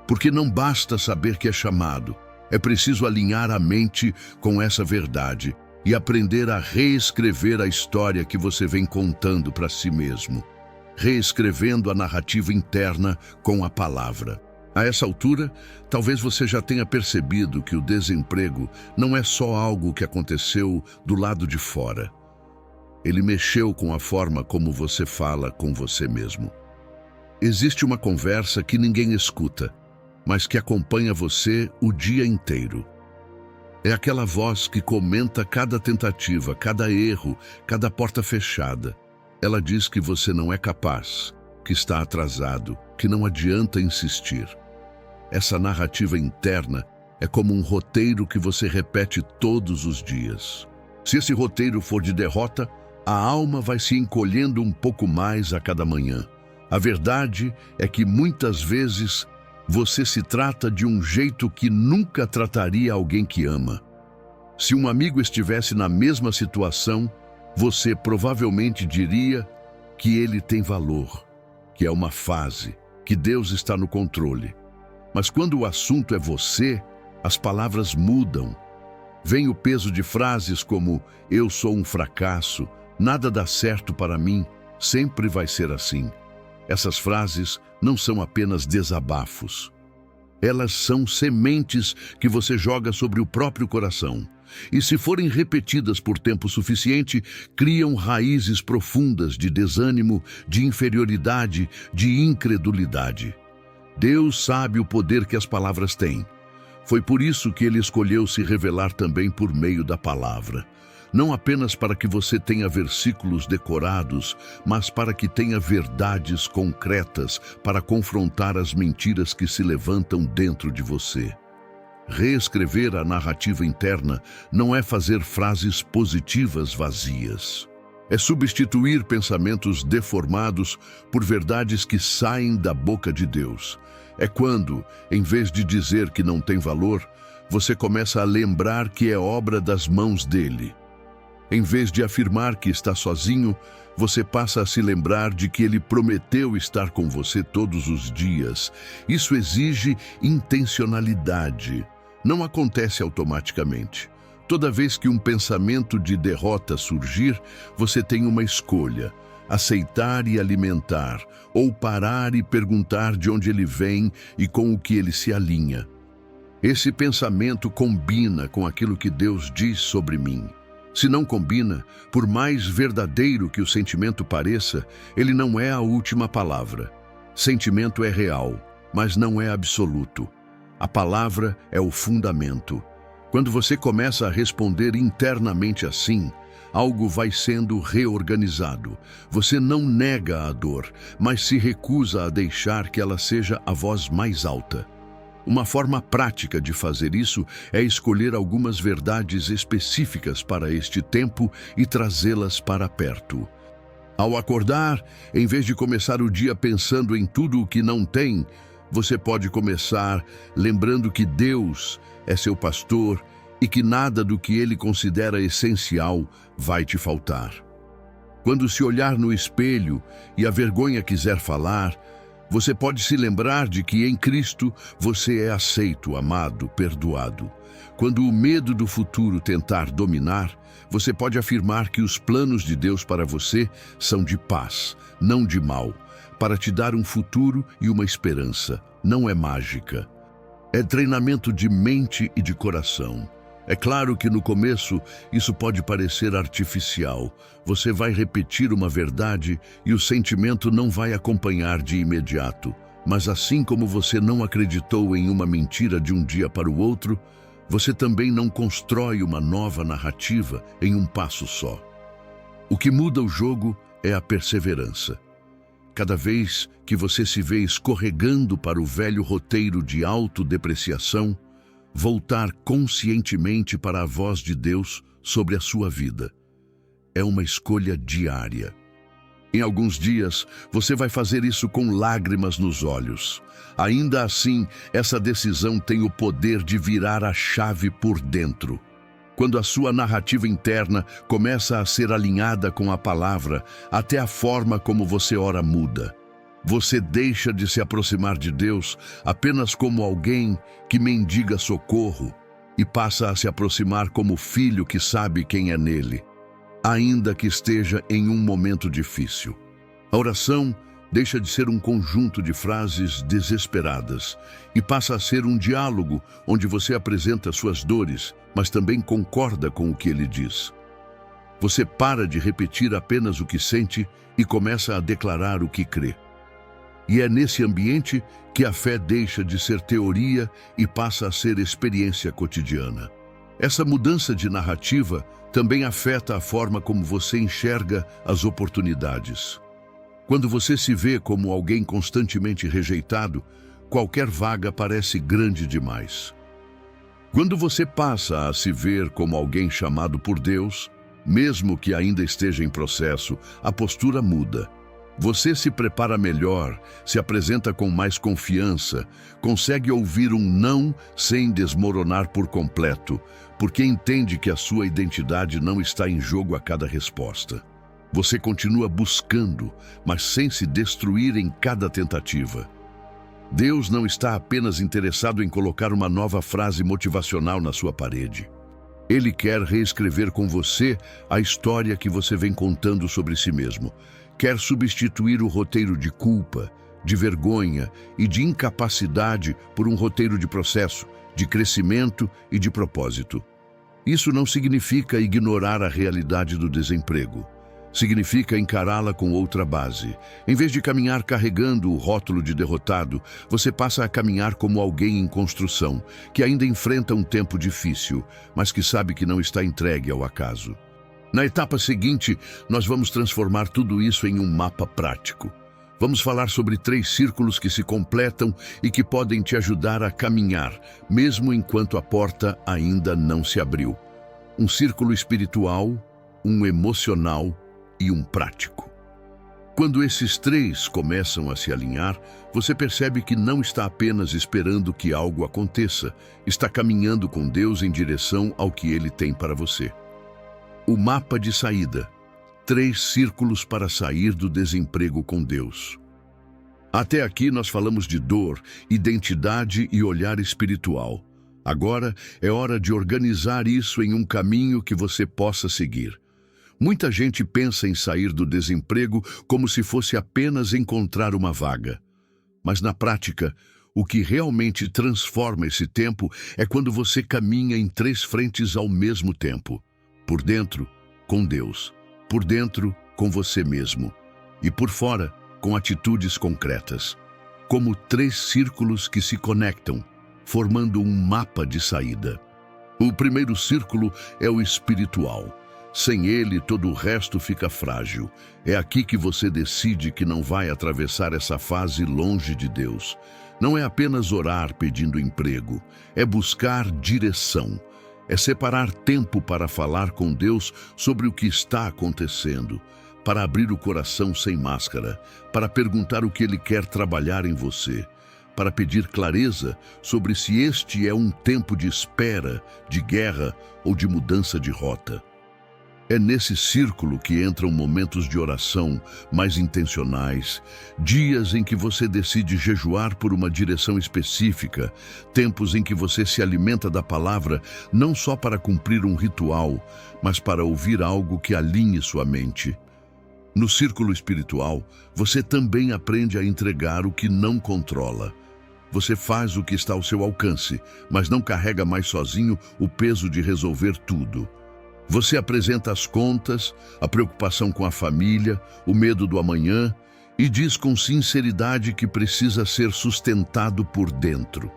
Porque não basta saber que é chamado, é preciso alinhar a mente com essa verdade e aprender a reescrever a história que você vem contando para si mesmo. reescrevendo a narrativa interna com a palavra. A essa altura, talvez você já tenha percebido que o desemprego não é só algo que aconteceu do lado de fora. Ele mexeu com a forma como você fala com você mesmo. Existe uma conversa que ninguém escuta, mas que acompanha você o dia inteiro. É aquela voz que comenta cada tentativa, cada erro, cada porta fechada. Ela diz que você não é capaz, que está atrasado, que não adianta insistir. Essa narrativa interna é como um roteiro que você repete todos os dias. Se esse roteiro for de derrota, a alma vai se encolhendo um pouco mais a cada manhã. A verdade é que muitas vezes você se trata de um jeito que nunca trataria alguém que ama. Se um amigo estivesse na mesma situação, você provavelmente diria que ele tem valor, que é uma fase, que Deus está no controle. Mas quando o assunto é você, as palavras mudam. Vem o peso de frases como "eu sou um fracasso", "nada dá certo para mim", "sempre vai ser assim". Essas frases não são apenas desabafos. Elas são sementes que você joga sobre o próprio coração. E se forem repetidas por tempo suficiente, criam raízes profundas de desânimo, de inferioridade, de incredulidade. Deus sabe o poder que as palavras têm. Foi por isso que Ele escolheu se revelar também por meio da palavra. Não apenas para que você tenha versículos decorados, mas para que tenha verdades concretas para confrontar as mentiras que se levantam dentro de você. Reescrever a narrativa interna não é fazer frases positivas vazias. É substituir pensamentos deformados por verdades que saem da boca de Deus. É quando, em vez de dizer que não tem valor, você começa a lembrar que é obra das mãos dele. Em vez de afirmar que está sozinho, você passa a se lembrar de que ele prometeu estar com você todos os dias. Isso exige intencionalidade. Não acontece automaticamente. Toda vez que um pensamento de derrota surgir, você tem uma escolha: aceitar e alimentar, ou parar e perguntar de onde ele vem e com o que ele se alinha. Esse pensamento combina com aquilo que Deus diz sobre mim. Se não combina, por mais verdadeiro que o sentimento pareça, ele não é a última palavra. Sentimento é real, mas não é absoluto. A palavra é o fundamento. Quando você começa a responder internamente assim, algo vai sendo reorganizado. Você não nega a dor, mas se recusa a deixar que ela seja a voz mais alta. Uma forma prática de fazer isso é escolher algumas verdades específicas para este tempo e trazê-las para perto. Ao acordar, em vez de começar o dia pensando em tudo o que não tem, você pode começar lembrando que Deus é seu pastor e que nada do que Ele considera essencial vai te faltar. Quando se olhar no espelho e a vergonha quiser falar, você pode se lembrar de que em Cristo você é aceito, amado, perdoado. Quando o medo do futuro tentar dominar, você pode afirmar que os planos de Deus para você são de paz, não de mal, para te dar um futuro e uma esperança. Não é mágica. É treinamento de mente e de coração. É claro que no começo isso pode parecer artificial. Você vai repetir uma verdade e o sentimento não vai acompanhar de imediato. Mas assim como você não acreditou em uma mentira de um dia para o outro, você também não constrói uma nova narrativa em um passo só. O que muda o jogo é a perseverança. Cada vez que você se vê escorregando para o velho roteiro de autodepreciação, voltar conscientemente para a voz de Deus sobre a sua vida. É uma escolha diária. Em alguns dias, você vai fazer isso com lágrimas nos olhos. Ainda assim, essa decisão tem o poder de virar a chave por dentro. Quando a sua narrativa interna começa a ser alinhada com a palavra, até a forma como você ora muda. Você deixa de se aproximar de Deus apenas como alguém que mendiga socorro e passa a se aproximar como filho que sabe quem é nele, ainda que esteja em um momento difícil. A oração deixa de ser um conjunto de frases desesperadas e passa a ser um diálogo onde você apresenta suas dores, mas também concorda com o que ele diz. Você para de repetir apenas o que sente e começa a declarar o que crê. E é nesse ambiente que a fé deixa de ser teoria e passa a ser experiência cotidiana. Essa mudança de narrativa também afeta a forma como você enxerga as oportunidades. Quando você se vê como alguém constantemente rejeitado, qualquer vaga parece grande demais. Quando você passa a se ver como alguém chamado por Deus, mesmo que ainda esteja em processo, a postura muda. Você se prepara melhor, se apresenta com mais confiança, consegue ouvir um não sem desmoronar por completo, porque entende que a sua identidade não está em jogo a cada resposta. Você continua buscando, mas sem se destruir em cada tentativa. Deus não está apenas interessado em colocar uma nova frase motivacional na sua parede. Ele quer reescrever com você a história que você vem contando sobre si mesmo. Quer substituir o roteiro de culpa, de vergonha e de incapacidade por um roteiro de processo, de crescimento e de propósito. Isso não significa ignorar a realidade do desemprego. Significa encará-la com outra base. Em vez de caminhar carregando o rótulo de derrotado, você passa a caminhar como alguém em construção, que ainda enfrenta um tempo difícil, mas que sabe que não está entregue ao acaso. Na etapa seguinte, nós vamos transformar tudo isso em um mapa prático. Vamos falar sobre 3 círculos que se completam e que podem te ajudar a caminhar, mesmo enquanto a porta ainda não se abriu. Um círculo espiritual, um emocional e um prático. Quando esses 3 começam a se alinhar, você percebe que não está apenas esperando que algo aconteça, está caminhando com Deus em direção ao que Ele tem para você. O mapa de saída. 3 círculos para sair do desemprego com Deus. Até aqui nós falamos de dor, identidade e olhar espiritual. Agora é hora de organizar isso em um caminho que você possa seguir. Muita gente pensa em sair do desemprego como se fosse apenas encontrar uma vaga. Mas na prática, o que realmente transforma esse tempo é quando você caminha em 3 frentes ao mesmo tempo. Por dentro, com Deus. Por dentro, com você mesmo. E por fora, com atitudes concretas. Como 3 círculos que se conectam, formando um mapa de saída. O primeiro círculo é o espiritual. Sem ele, todo o resto fica frágil. É aqui que você decide que não vai atravessar essa fase longe de Deus. Não é apenas orar pedindo emprego, é buscar direção. É separar tempo para falar com Deus sobre o que está acontecendo, para abrir o coração sem máscara, para perguntar o que Ele quer trabalhar em você, para pedir clareza sobre se este é um tempo de espera, de guerra ou de mudança de rota. É nesse círculo que entram momentos de oração mais intencionais, dias em que você decide jejuar por uma direção específica, tempos em que você se alimenta da palavra não só para cumprir um ritual, mas para ouvir algo que alinhe sua mente. No círculo espiritual, você também aprende a entregar o que não controla. Você faz o que está ao seu alcance, mas não carrega mais sozinho o peso de resolver tudo. Você apresenta as contas, a preocupação com a família, o medo do amanhã e diz com sinceridade que precisa ser sustentado por dentro.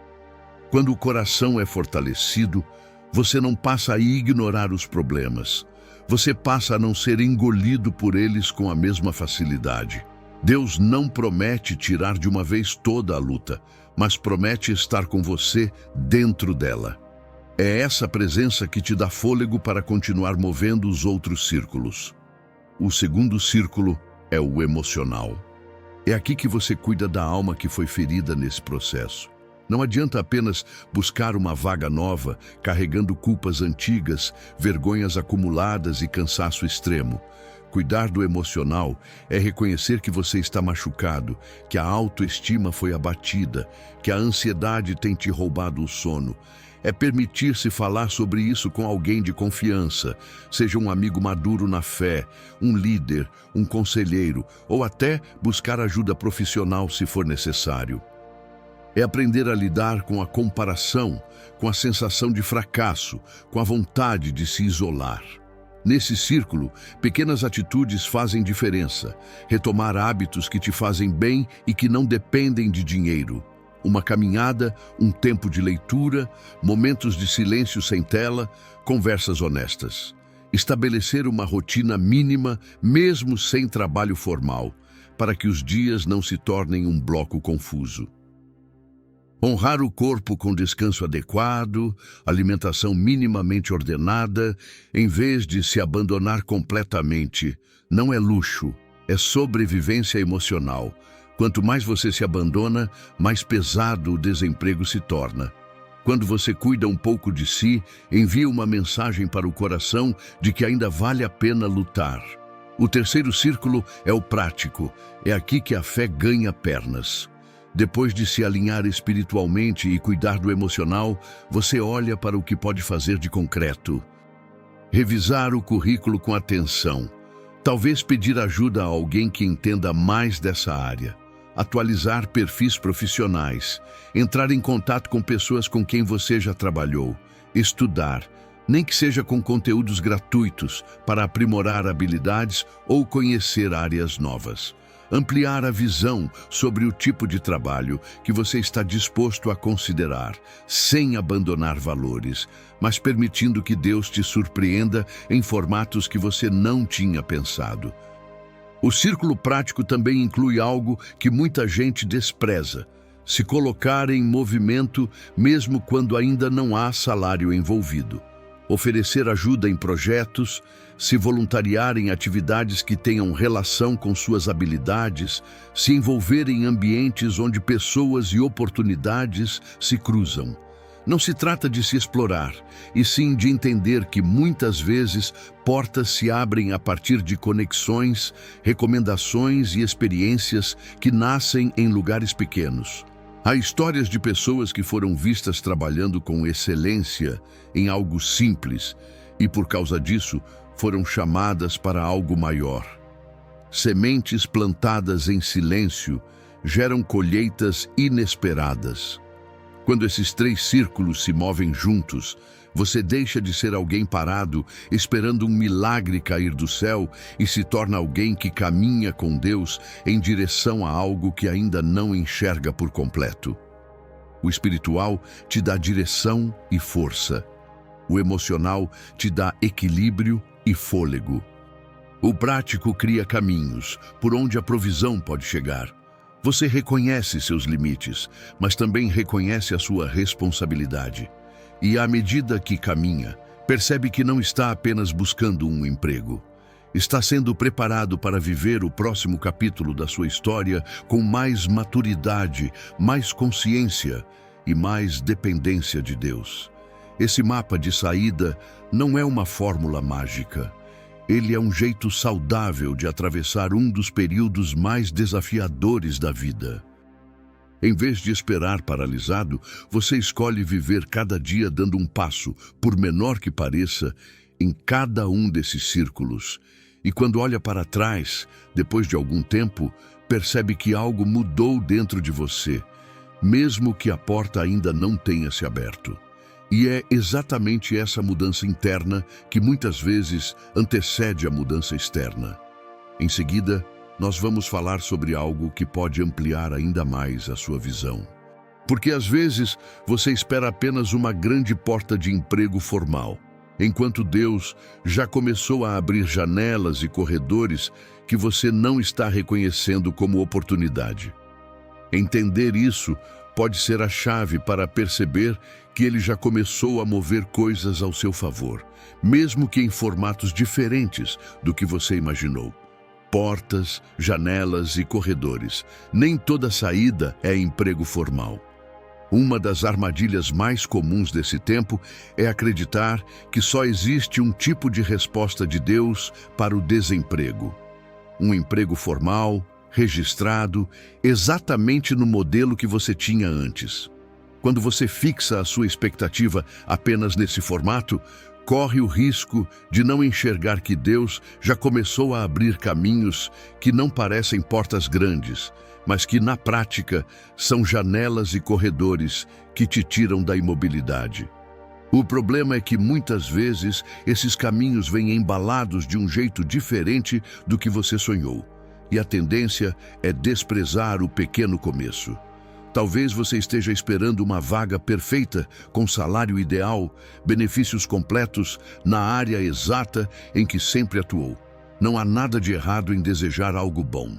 Quando o coração é fortalecido, você não passa a ignorar os problemas. Você passa a não ser engolido por eles com a mesma facilidade. Deus não promete tirar de uma vez toda a luta, mas promete estar com você dentro dela. É essa presença que te dá fôlego para continuar movendo os outros círculos. O segundo círculo é o emocional. É aqui que você cuida da alma que foi ferida nesse processo. Não adianta apenas buscar uma vaga nova, carregando culpas antigas, vergonhas acumuladas e cansaço extremo. Cuidar do emocional é reconhecer que você está machucado, que a autoestima foi abatida, que a ansiedade tem te roubado o sono. É permitir-se falar sobre isso com alguém de confiança, seja um amigo maduro na fé, um líder, um conselheiro, ou até buscar ajuda profissional se for necessário. É aprender a lidar com a comparação, com a sensação de fracasso, com a vontade de se isolar. Nesse círculo, pequenas atitudes fazem diferença. Retomar hábitos que te fazem bem e que não dependem de dinheiro. Uma caminhada, um tempo de leitura, momentos de silêncio sem tela, conversas honestas. Estabelecer uma rotina mínima, mesmo sem trabalho formal, para que os dias não se tornem um bloco confuso. Honrar o corpo com descanso adequado, alimentação minimamente ordenada, em vez de se abandonar completamente, não é luxo, é sobrevivência emocional. Quanto mais você se abandona, mais pesado o desemprego se torna. Quando você cuida um pouco de si, envia uma mensagem para o coração de que ainda vale a pena lutar. O terceiro círculo é o prático, é aqui que a fé ganha pernas. Depois de se alinhar espiritualmente e cuidar do emocional, você olha para o que pode fazer de concreto. Revisar o currículo com atenção. Talvez pedir ajuda a alguém que entenda mais dessa área. Atualizar perfis profissionais. Entrar em contato com pessoas com quem você já trabalhou. Estudar, nem que seja com conteúdos gratuitos, para aprimorar habilidades ou conhecer áreas novas. Ampliar a visão sobre o tipo de trabalho que você está disposto a considerar, sem abandonar valores, mas permitindo que Deus te surpreenda em formatos que você não tinha pensado. O círculo prático também inclui algo que muita gente despreza: se colocar em movimento mesmo quando ainda não há salário envolvido. Oferecer ajuda em projetos, se voluntariar em atividades que tenham relação com suas habilidades, se envolver em ambientes onde pessoas e oportunidades se cruzam. Não se trata de se explorar, e sim de entender que muitas vezes portas se abrem a partir de conexões, recomendações e experiências que nascem em lugares pequenos. Há histórias de pessoas que foram vistas trabalhando com excelência em algo simples e, por causa disso, foram chamadas para algo maior. Sementes plantadas em silêncio geram colheitas inesperadas. Quando esses três círculos se movem juntos, você deixa de ser alguém parado, esperando um milagre cair do céu, e se torna alguém que caminha com Deus em direção a algo que ainda não enxerga por completo. O espiritual te dá direção e força. O emocional te dá equilíbrio e fôlego. O prático cria caminhos por onde a provisão pode chegar. Você reconhece seus limites, mas também reconhece a sua responsabilidade. E à medida que caminha, percebe que não está apenas buscando um emprego. Está sendo preparado para viver o próximo capítulo da sua história com mais maturidade, mais consciência e mais dependência de Deus. Esse mapa de saída não é uma fórmula mágica. Ele é um jeito saudável de atravessar um dos períodos mais desafiadores da vida. Em vez de esperar paralisado, você escolhe viver cada dia dando um passo, por menor que pareça, em cada um desses círculos. E quando olha para trás, depois de algum tempo, percebe que algo mudou dentro de você, mesmo que a porta ainda não tenha se aberto. E é exatamente essa mudança interna que muitas vezes antecede a mudança externa. Em seguida, nós vamos falar sobre algo que pode ampliar ainda mais a sua visão. Porque às vezes você espera apenas uma grande porta de emprego formal, enquanto Deus já começou a abrir janelas e corredores que você não está reconhecendo como oportunidade. Entender isso pode ser a chave para perceber que Ele já começou a mover coisas ao seu favor, mesmo que em formatos diferentes do que você imaginou. Portas, janelas e corredores. Nem toda saída é emprego formal. Uma das armadilhas mais comuns desse tempo é acreditar que só existe um tipo de resposta de Deus para o desemprego. Um emprego formal, registrado, exatamente no modelo que você tinha antes. Quando você fixa a sua expectativa apenas nesse formato, corre o risco de não enxergar que Deus já começou a abrir caminhos que não parecem portas grandes, mas que, na prática, são janelas e corredores que te tiram da imobilidade. O problema é que, muitas vezes, esses caminhos vêm embalados de um jeito diferente do que você sonhou, e a tendência é desprezar o pequeno começo. Talvez você esteja esperando uma vaga perfeita, com salário ideal, benefícios completos, na área exata em que sempre atuou. Não há nada de errado em desejar algo bom.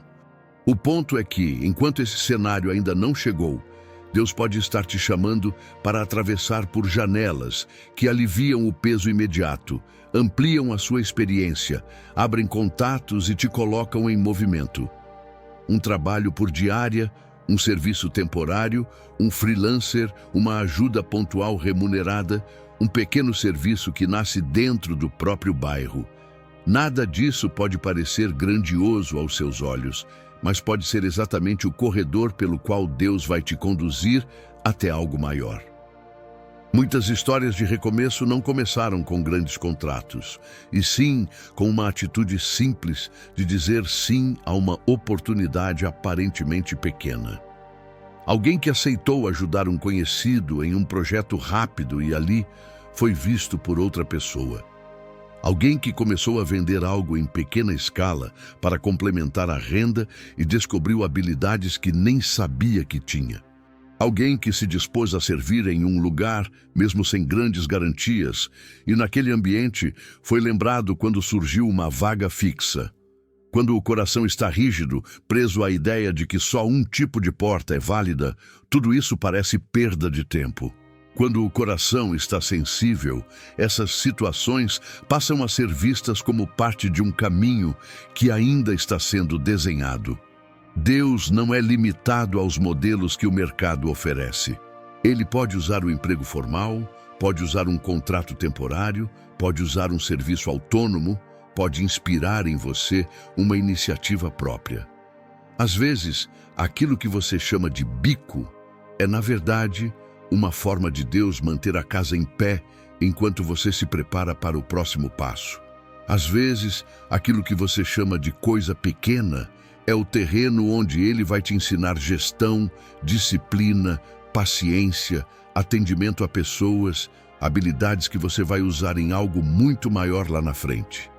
O ponto é que, enquanto esse cenário ainda não chegou, Deus pode estar te chamando para atravessar por janelas que aliviam o peso imediato, ampliam a sua experiência, abrem contatos e te colocam em movimento. Um trabalho por diária, um serviço temporário, um freelancer, uma ajuda pontual remunerada, um pequeno serviço que nasce dentro do próprio bairro. Nada disso pode parecer grandioso aos seus olhos, mas pode ser exatamente o corredor pelo qual Deus vai te conduzir até algo maior. Muitas histórias de recomeço não começaram com grandes contratos, e sim com uma atitude simples de dizer sim a uma oportunidade aparentemente pequena. Alguém que aceitou ajudar um conhecido em um projeto rápido e ali foi visto por outra pessoa. Alguém que começou a vender algo em pequena escala para complementar a renda e descobriu habilidades que nem sabia que tinha. Alguém que se dispôs a servir em um lugar, mesmo sem grandes garantias, e naquele ambiente foi lembrado quando surgiu uma vaga fixa. Quando o coração está rígido, preso à ideia de que só um tipo de porta é válida, tudo isso parece perda de tempo. Quando o coração está sensível, essas situações passam a ser vistas como parte de um caminho que ainda está sendo desenhado. Deus não é limitado aos modelos que o mercado oferece. Ele pode usar o emprego formal, pode usar um contrato temporário, pode usar um serviço autônomo, pode inspirar em você uma iniciativa própria. Às vezes, aquilo que você chama de bico é, na verdade, uma forma de Deus manter a casa em pé enquanto você se prepara para o próximo passo. Às vezes, aquilo que você chama de coisa pequena é o terreno onde Ele vai te ensinar gestão, disciplina, paciência, atendimento a pessoas, habilidades que você vai usar em algo muito maior lá na frente.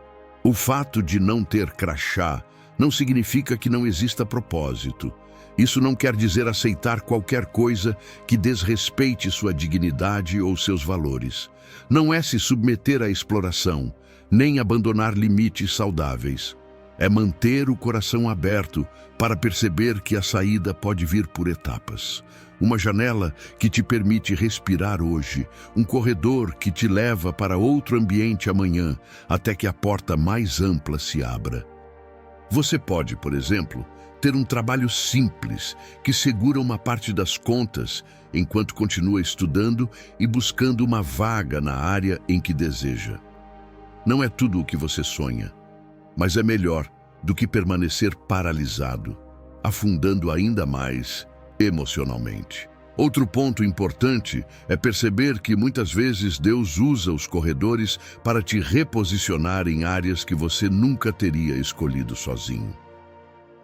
O fato de não ter crachá não significa que não exista propósito. Isso não quer dizer aceitar qualquer coisa que desrespeite sua dignidade ou seus valores. Não é se submeter à exploração, nem abandonar limites saudáveis. É manter o coração aberto para perceber que a saída pode vir por etapas. Uma janela que te permite respirar hoje, um corredor que te leva para outro ambiente amanhã, até que a porta mais ampla se abra. Você pode, por exemplo, ter um trabalho simples que segura uma parte das contas enquanto continua estudando e buscando uma vaga na área em que deseja. Não é tudo o que você sonha, mas é melhor do que permanecer paralisado, afundando ainda mais emocionalmente. Outro ponto importante é perceber que muitas vezes Deus usa os corredores para te reposicionar em áreas que você nunca teria escolhido sozinho.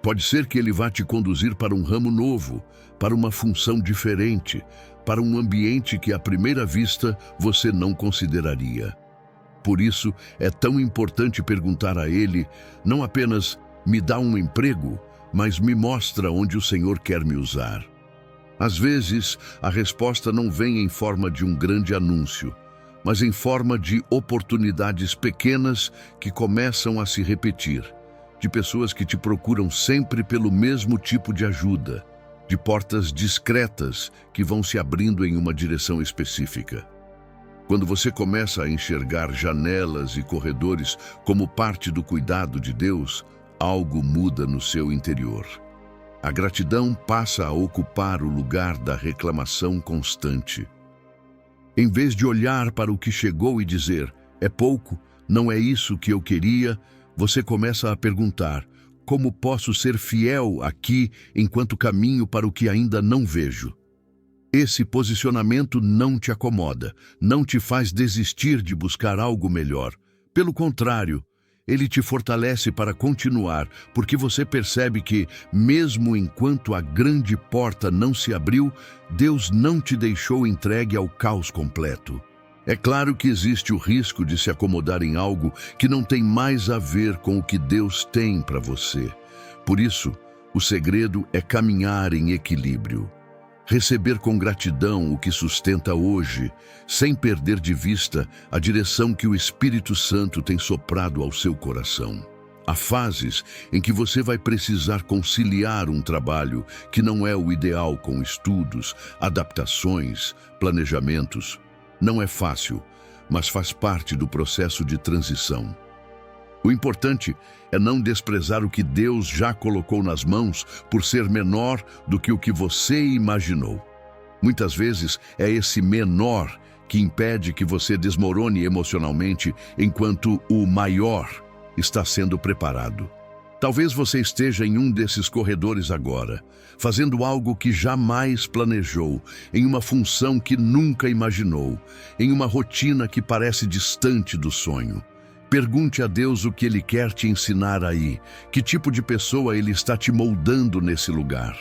Pode ser que Ele vá te conduzir para um ramo novo, para uma função diferente, para um ambiente que à primeira vista você não consideraria. Por isso, é tão importante perguntar a Ele, não apenas me dá um emprego, mas me mostra onde o Senhor quer me usar. Às vezes, a resposta não vem em forma de um grande anúncio, mas em forma de oportunidades pequenas que começam a se repetir, de pessoas que te procuram sempre pelo mesmo tipo de ajuda, de portas discretas que vão se abrindo em uma direção específica. Quando você começa a enxergar janelas e corredores como parte do cuidado de Deus, algo muda no seu interior. A gratidão passa a ocupar o lugar da reclamação constante. Em vez de olhar para o que chegou e dizer, é pouco, não é isso que eu queria, você começa a perguntar, como posso ser fiel aqui enquanto caminho para o que ainda não vejo? Esse posicionamento não te acomoda, não te faz desistir de buscar algo melhor. Pelo contrário, ele te fortalece para continuar, porque você percebe que, mesmo enquanto a grande porta não se abriu, Deus não te deixou entregue ao caos completo. É claro que existe o risco de se acomodar em algo que não tem mais a ver com o que Deus tem para você. Por isso, o segredo é caminhar em equilíbrio. Receber com gratidão o que sustenta hoje, sem perder de vista a direção que o Espírito Santo tem soprado ao seu coração. Há fases em que você vai precisar conciliar um trabalho que não é o ideal com estudos, adaptações, planejamentos. Não é fácil, mas faz parte do processo de transição. O importante é não desprezar o que Deus já colocou nas mãos por ser menor do que o que você imaginou. Muitas vezes é esse menor que impede que você desmorone emocionalmente enquanto o maior está sendo preparado. Talvez você esteja em um desses corredores agora, fazendo algo que jamais planejou, em uma função que nunca imaginou, em uma rotina que parece distante do sonho. Pergunte a Deus o que Ele quer te ensinar aí, que tipo de pessoa Ele está te moldando nesse lugar.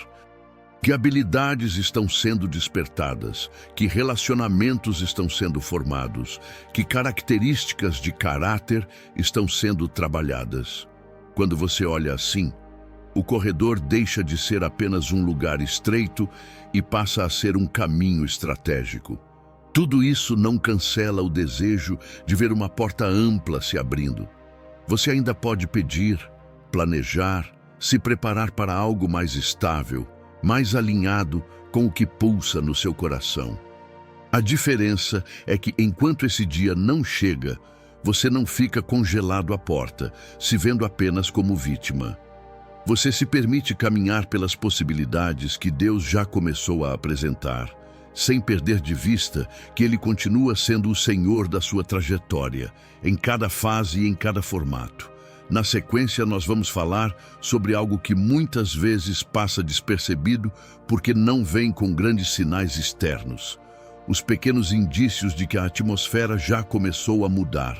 Que habilidades estão sendo despertadas, que relacionamentos estão sendo formados, que características de caráter estão sendo trabalhadas. Quando você olha assim, o corredor deixa de ser apenas um lugar estreito e passa a ser um caminho estratégico. Tudo isso não cancela o desejo de ver uma porta ampla se abrindo. Você ainda pode pedir, planejar, se preparar para algo mais estável, mais alinhado com o que pulsa no seu coração. A diferença é que enquanto esse dia não chega, você não fica congelado à porta, se vendo apenas como vítima. Você se permite caminhar pelas possibilidades que Deus já começou a apresentar, sem perder de vista que Ele continua sendo o Senhor da sua trajetória, em cada fase e em cada formato. Na sequência, nós vamos falar sobre algo que muitas vezes passa despercebido porque não vem com grandes sinais externos. Os pequenos indícios de que a atmosfera já começou a mudar.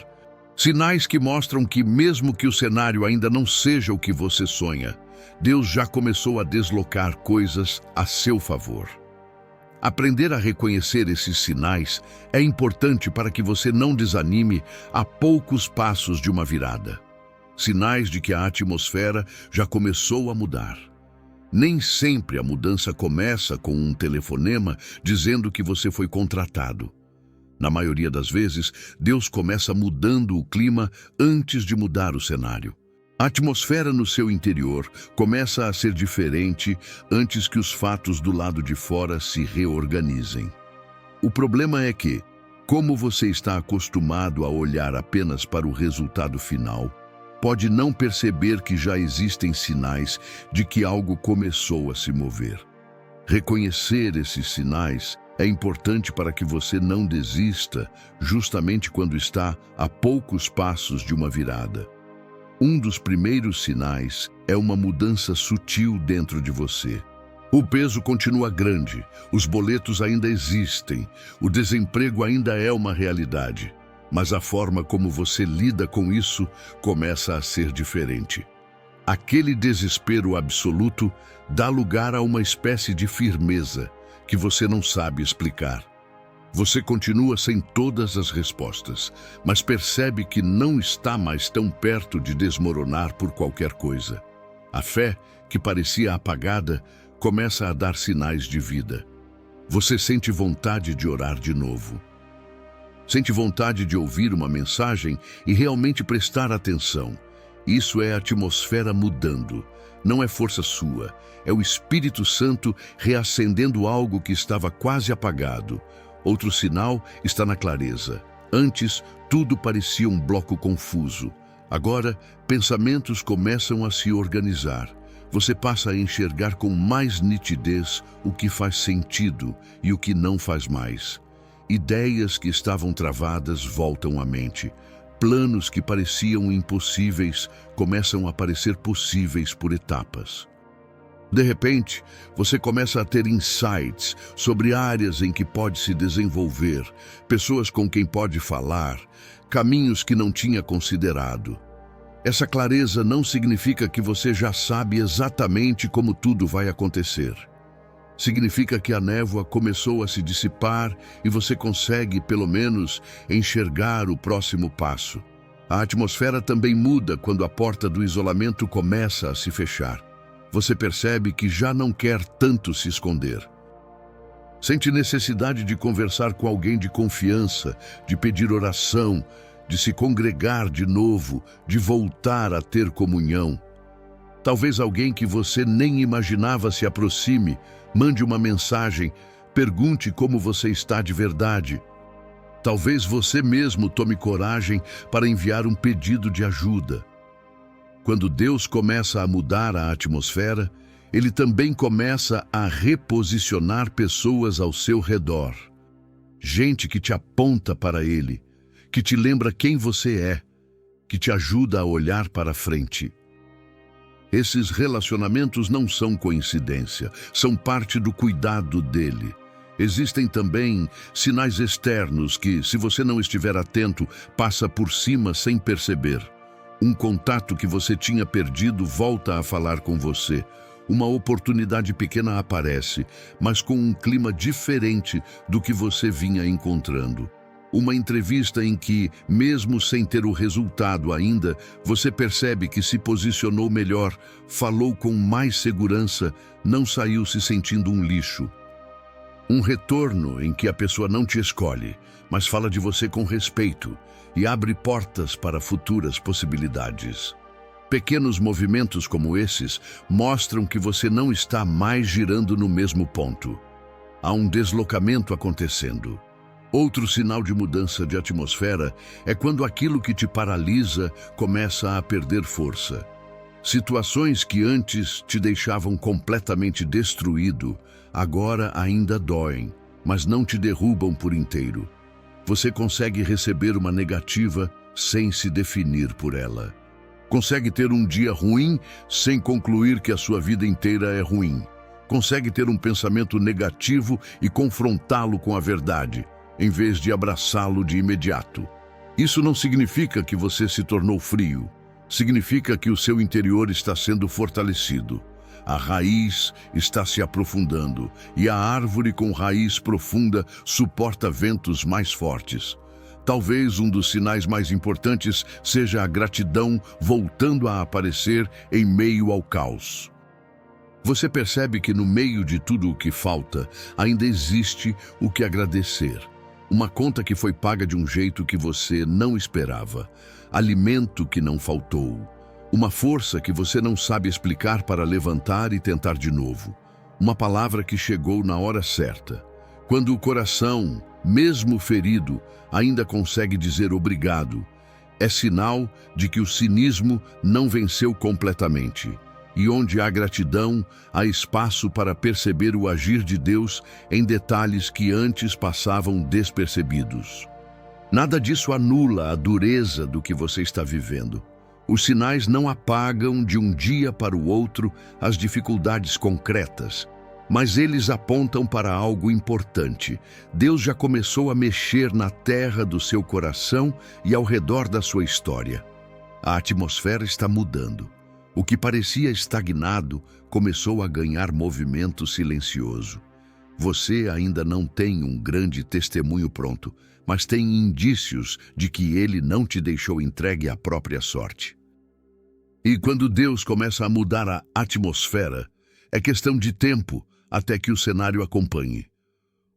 Sinais que mostram que, mesmo que o cenário ainda não seja o que você sonha, Deus já começou a deslocar coisas a seu favor. Aprender a reconhecer esses sinais é importante para que você não desanime a poucos passos de uma virada. Sinais de que a atmosfera já começou a mudar. Nem sempre a mudança começa com um telefonema dizendo que você foi contratado. Na maioria das vezes, Deus começa mudando o clima antes de mudar o cenário. A atmosfera no seu interior começa a ser diferente antes que os fatos do lado de fora se reorganizem. O problema é que, como você está acostumado a olhar apenas para o resultado final, pode não perceber que já existem sinais de que algo começou a se mover. Reconhecer esses sinais é importante para que você não desista, justamente quando está a poucos passos de uma virada. Um dos primeiros sinais é uma mudança sutil dentro de você. O peso continua grande, os boletos ainda existem, o desemprego ainda é uma realidade, mas a forma como você lida com isso começa a ser diferente. Aquele desespero absoluto dá lugar a uma espécie de firmeza que você não sabe explicar. Você continua sem todas as respostas, mas percebe que não está mais tão perto de desmoronar por qualquer coisa. A fé, que parecia apagada, começa a dar sinais de vida. Você sente vontade de orar de novo. Sente vontade de ouvir uma mensagem e realmente prestar atenção. Isso é a atmosfera mudando. Não é força sua, é o Espírito Santo reacendendo algo que estava quase apagado. Outro sinal está na clareza. Antes, tudo parecia um bloco confuso. Agora, pensamentos começam a se organizar. Você passa a enxergar com mais nitidez o que faz sentido e o que não faz mais. Ideias que estavam travadas voltam à mente. Planos que pareciam impossíveis começam a parecer possíveis por etapas. De repente, você começa a ter insights sobre áreas em que pode se desenvolver, pessoas com quem pode falar, caminhos que não tinha considerado. Essa clareza não significa que você já sabe exatamente como tudo vai acontecer. Significa que a névoa começou a se dissipar e você consegue, pelo menos, enxergar o próximo passo. A atmosfera também muda quando a porta do isolamento começa a se fechar. Você percebe que já não quer tanto se esconder. Sente necessidade de conversar com alguém de confiança, de pedir oração, de se congregar de novo, de voltar a ter comunhão. Talvez alguém que você nem imaginava se aproxime, mande uma mensagem, pergunte como você está de verdade. Talvez você mesmo tome coragem para enviar um pedido de ajuda. Quando Deus começa a mudar a atmosfera, Ele também começa a reposicionar pessoas ao seu redor. Gente que te aponta para Ele, que te lembra quem você é, que te ajuda a olhar para frente. Esses relacionamentos não são coincidência, são parte do cuidado dele. Existem também sinais externos que, se você não estiver atento, passa por cima sem perceber. Um contato que você tinha perdido volta a falar com você. Uma oportunidade pequena aparece, mas com um clima diferente do que você vinha encontrando. Uma entrevista em que, mesmo sem ter o resultado ainda, você percebe que se posicionou melhor, falou com mais segurança, não saiu se sentindo um lixo. Um retorno em que a pessoa não te escolhe, mas fala de você com respeito e abre portas para futuras possibilidades. Pequenos movimentos como esses mostram que você não está mais girando no mesmo ponto. Há um deslocamento acontecendo. Outro sinal de mudança de atmosfera é quando aquilo que te paralisa começa a perder força. Situações que antes te deixavam completamente destruído, agora ainda doem, mas não te derrubam por inteiro. Você consegue receber uma negativa sem se definir por ela. Consegue ter um dia ruim sem concluir que a sua vida inteira é ruim. Consegue ter um pensamento negativo e confrontá-lo com a verdade, em vez de abraçá-lo de imediato. Isso não significa que você se tornou frio. Significa que o seu interior está sendo fortalecido. A raiz está se aprofundando e a árvore com raiz profunda suporta ventos mais fortes. Talvez um dos sinais mais importantes seja a gratidão voltando a aparecer em meio ao caos. Você percebe que no meio de tudo o que falta, ainda existe o que agradecer. Uma conta que foi paga de um jeito que você não esperava. Alimento que não faltou. Uma força que você não sabe explicar para levantar e tentar de novo. Uma palavra que chegou na hora certa. Quando o coração, mesmo ferido, ainda consegue dizer obrigado, é sinal de que o cinismo não venceu completamente. E onde há gratidão, há espaço para perceber o agir de Deus em detalhes que antes passavam despercebidos. Nada disso anula a dureza do que você está vivendo. Os sinais não apagam de um dia para o outro as dificuldades concretas, mas eles apontam para algo importante. Deus já começou a mexer na terra do seu coração e ao redor da sua história. A atmosfera está mudando. O que parecia estagnado começou a ganhar movimento silencioso. Você ainda não tem um grande testemunho pronto, mas tem indícios de que ele não te deixou entregue à própria sorte. E quando Deus começa a mudar a atmosfera, é questão de tempo até que o cenário acompanhe.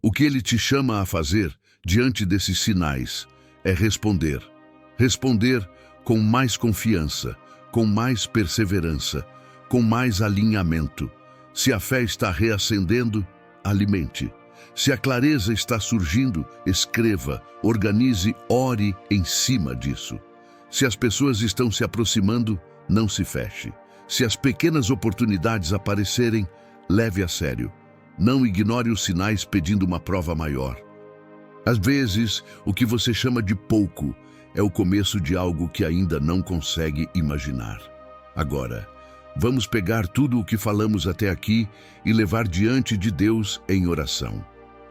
O que ele te chama a fazer diante desses sinais é responder. Responder com mais confiança, com mais perseverança, com mais alinhamento. Se a fé está reacendendo, alimente. Se a clareza está surgindo, escreva, organize, ore em cima disso. Se as pessoas estão se aproximando, não se feche. Se as pequenas oportunidades aparecerem, leve a sério. Não ignore os sinais pedindo uma prova maior. Às vezes, o que você chama de pouco é o começo de algo que ainda não consegue imaginar. Agora, vamos pegar tudo o que falamos até aqui e levar diante de Deus em oração.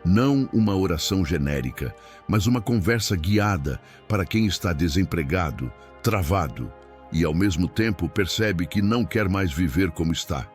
Não uma oração genérica, mas uma conversa guiada para quem está desempregado, travado e ao mesmo tempo percebe que não quer mais viver como está.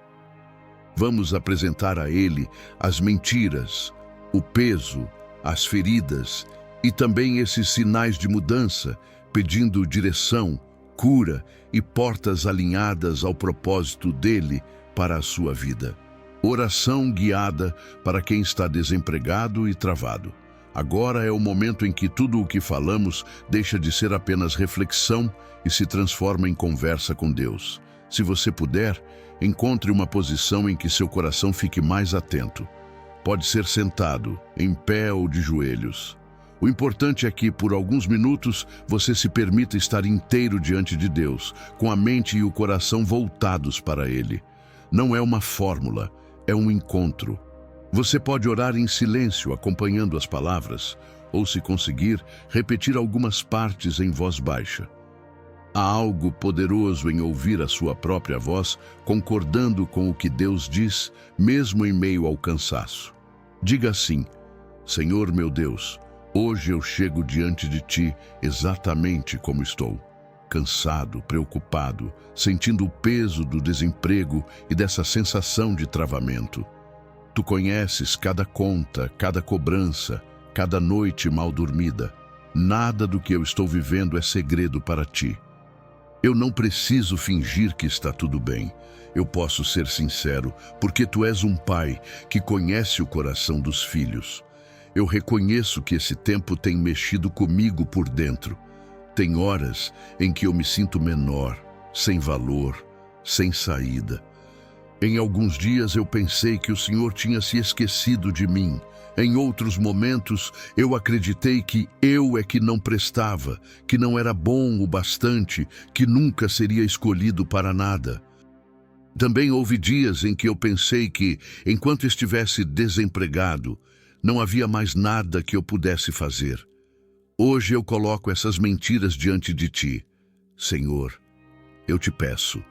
Vamos apresentar a Ele as mentiras, o peso, as feridas e também esses sinais de mudança, pedindo direção, cura e portas alinhadas ao propósito dele para a sua vida. Oração guiada para quem está desempregado e travado. Agora é o momento em que tudo o que falamos deixa de ser apenas reflexão e se transforma em conversa com Deus. Se você puder, encontre uma posição em que seu coração fique mais atento. Pode ser sentado, em pé ou de joelhos. O importante é que, por alguns minutos, você se permita estar inteiro diante de Deus, com a mente e o coração voltados para Ele. Não é uma fórmula, é um encontro. Você pode orar em silêncio, acompanhando as palavras, ou, se conseguir, repetir algumas partes em voz baixa. Há algo poderoso em ouvir a sua própria voz, concordando com o que Deus diz, mesmo em meio ao cansaço. Diga assim: Senhor meu Deus, hoje eu chego diante de Ti exatamente como estou. Cansado, preocupado, sentindo o peso do desemprego e dessa sensação de travamento. Tu conheces cada conta, cada cobrança, cada noite mal dormida. Nada do que eu estou vivendo é segredo para Ti. Eu não preciso fingir que está tudo bem. Eu posso ser sincero, porque Tu és um pai que conhece o coração dos filhos. Eu reconheço que esse tempo tem mexido comigo por dentro. Tem horas em que eu me sinto menor, sem valor, sem saída. Em alguns dias eu pensei que o Senhor tinha se esquecido de mim. Em outros momentos eu acreditei que eu é que não prestava, que não era bom o bastante, que nunca seria escolhido para nada. Também houve dias em que eu pensei que, enquanto estivesse desempregado, não havia mais nada que eu pudesse fazer. Hoje eu coloco essas mentiras diante de Ti. Senhor, eu Te peço,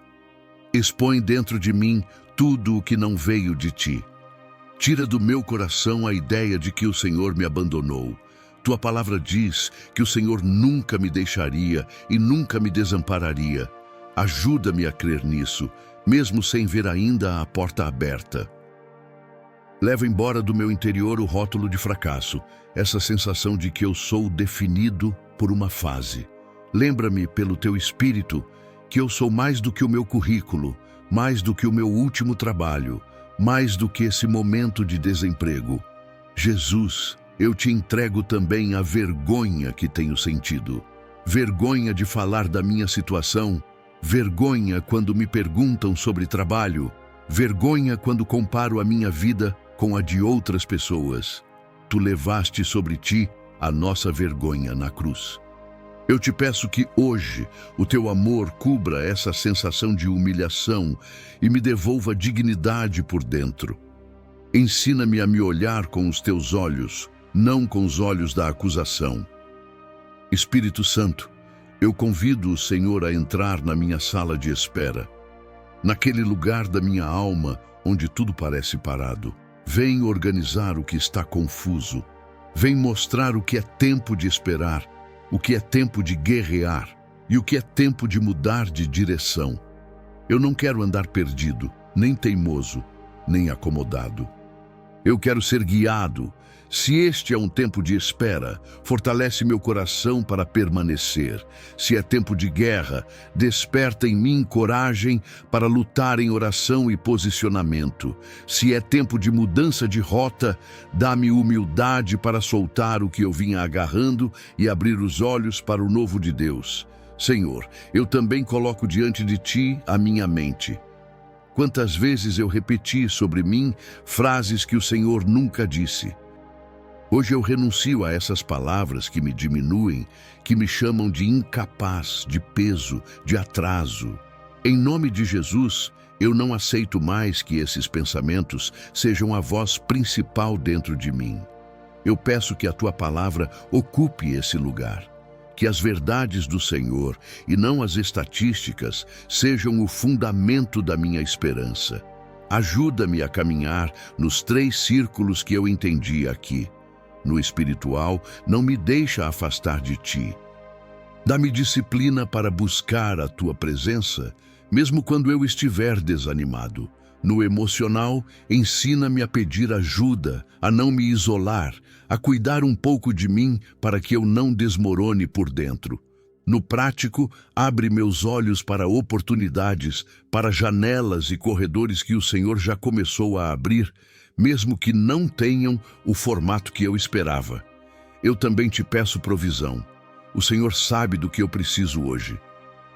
expõe dentro de mim tudo o que não veio de Ti. Tira do meu coração a ideia de que o Senhor me abandonou. Tua palavra diz que o Senhor nunca me deixaria e nunca me desampararia. Ajuda-me a crer nisso, mesmo sem ver ainda a porta aberta. Leva embora do meu interior o rótulo de fracasso, essa sensação de que eu sou definido por uma fase. Lembra-me, pelo Teu Espírito, que eu sou mais do que o meu currículo, mais do que o meu último trabalho, mais do que esse momento de desemprego. Jesus, eu Te entrego também a vergonha que tenho sentido. Vergonha de falar da minha situação, vergonha quando me perguntam sobre trabalho, vergonha quando comparo a minha vida com a de outras pessoas. Tu levaste sobre Ti a nossa vergonha na cruz. Eu Te peço que hoje o Teu amor cubra essa sensação de humilhação e me devolva dignidade por dentro. Ensina-me a me olhar com os Teus olhos, não com os olhos da acusação. Espírito Santo, eu convido o Senhor a entrar na minha sala de espera, naquele lugar da minha alma onde tudo parece parado. Vem organizar o que está confuso. Vem mostrar o que é tempo de esperar, o que é tempo de guerrear e o que é tempo de mudar de direção. Eu não quero andar perdido, nem teimoso, nem acomodado. Eu quero ser guiado. Se este é um tempo de espera, fortalece meu coração para permanecer. Se é tempo de guerra, desperta em mim coragem para lutar em oração e posicionamento. Se é tempo de mudança de rota, dá-me humildade para soltar o que eu vinha agarrando e abrir os olhos para o novo de Deus. Senhor, eu também coloco diante de Ti a minha mente. Quantas vezes eu repeti sobre mim frases que o Senhor nunca disse. Hoje eu renuncio a essas palavras que me diminuem, que me chamam de incapaz, de peso, de atraso. Em nome de Jesus, eu não aceito mais que esses pensamentos sejam a voz principal dentro de mim. Eu peço que a tua palavra ocupe esse lugar. Que as verdades do Senhor e não as estatísticas sejam o fundamento da minha esperança. Ajuda-me a caminhar nos 3 círculos que eu entendi aqui. No espiritual, não me deixa afastar de ti. Dá-me disciplina para buscar a tua presença, mesmo quando eu estiver desanimado. No emocional, ensina-me a pedir ajuda, a não me isolar, a cuidar um pouco de mim para que eu não desmorone por dentro. No prático, abre meus olhos para oportunidades, para janelas e corredores que o Senhor já começou a abrir, mesmo que não tenham o formato que eu esperava. Eu também te peço provisão. O Senhor sabe do que eu preciso hoje.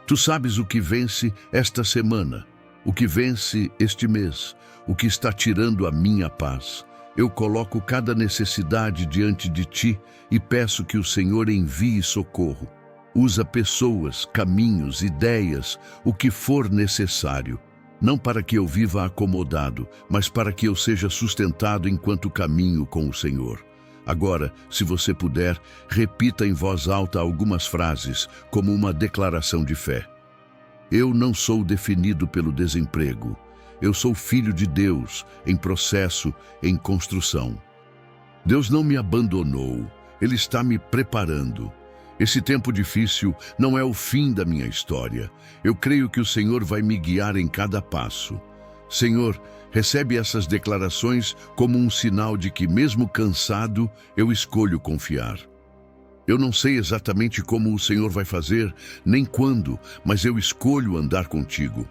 Tu sabes o que vence esta semana, o que vence este mês, o que está tirando a minha paz. Eu coloco cada necessidade diante de ti e peço que o Senhor envie socorro. Usa pessoas, caminhos, ideias, o que for necessário. Não para que eu viva acomodado, mas para que eu seja sustentado enquanto caminho com o Senhor. Agora, se você puder, repita em voz alta algumas frases, como uma declaração de fé. Eu não sou definido pelo desemprego. Eu sou filho de Deus, em processo, em construção. Deus não me abandonou, Ele está me preparando. Esse tempo difícil não é o fim da minha história. Eu creio que o Senhor vai me guiar em cada passo. Senhor, recebe essas declarações como um sinal de que, mesmo cansado, eu escolho confiar. Eu não sei exatamente como o Senhor vai fazer, nem quando, mas eu escolho andar contigo.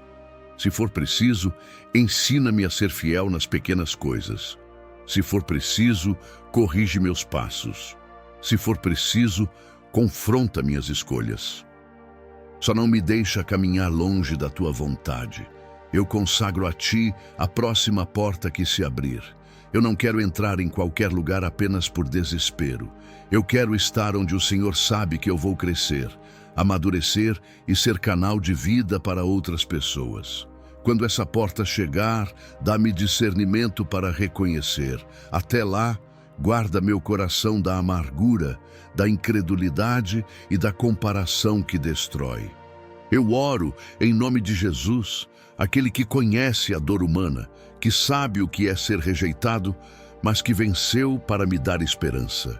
Se for preciso, ensina-me a ser fiel nas pequenas coisas. Se for preciso, corrige meus passos. Se for preciso, confronta minhas escolhas. Só não me deixa caminhar longe da tua vontade. Eu consagro a ti a próxima porta que se abrir. Eu não quero entrar em qualquer lugar apenas por desespero. Eu quero estar onde o Senhor sabe que eu vou crescer, amadurecer e ser canal de vida para outras pessoas. Quando essa porta chegar, dá-me discernimento para reconhecer. Até lá, guarda meu coração da amargura, da incredulidade e da comparação que destrói. Eu oro em nome de Jesus, aquele que conhece a dor humana, que sabe o que é ser rejeitado, mas que venceu para me dar esperança.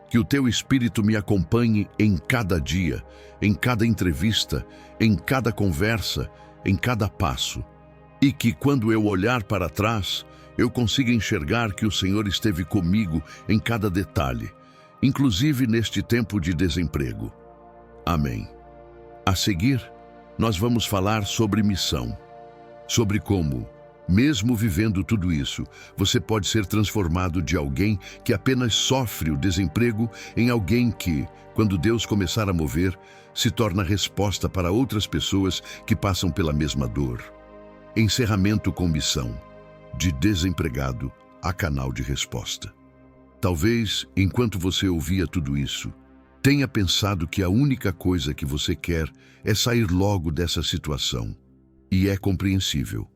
Que o teu Espírito me acompanhe em cada dia, em cada entrevista, em cada conversa, em cada passo. E que quando eu olhar para trás, eu consiga enxergar que o Senhor esteve comigo em cada detalhe, inclusive neste tempo de desemprego. Amém. A seguir, nós vamos falar sobre missão, sobre como, mesmo vivendo tudo isso, você pode ser transformado de alguém que apenas sofre o desemprego em alguém que, quando Deus começar a mover, se torna resposta para outras pessoas que passam pela mesma dor. Encerramento com missão. De desempregado a canal de resposta. Talvez, enquanto você ouvia tudo isso, tenha pensado que a única coisa que você quer é sair logo dessa situação. E é compreensível.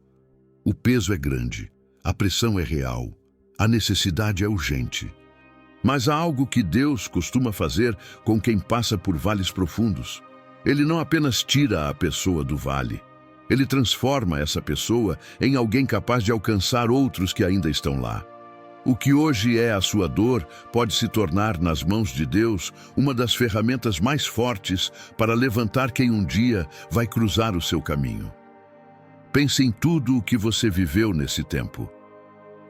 O peso é grande, a pressão é real, a necessidade é urgente. Mas há algo que Deus costuma fazer com quem passa por vales profundos. Ele não apenas tira a pessoa do vale, Ele transforma essa pessoa em alguém capaz de alcançar outros que ainda estão lá. O que hoje é a sua dor pode se tornar, nas mãos de Deus, uma das ferramentas mais fortes para levantar quem um dia vai cruzar o seu caminho. Pense em tudo o que você viveu nesse tempo.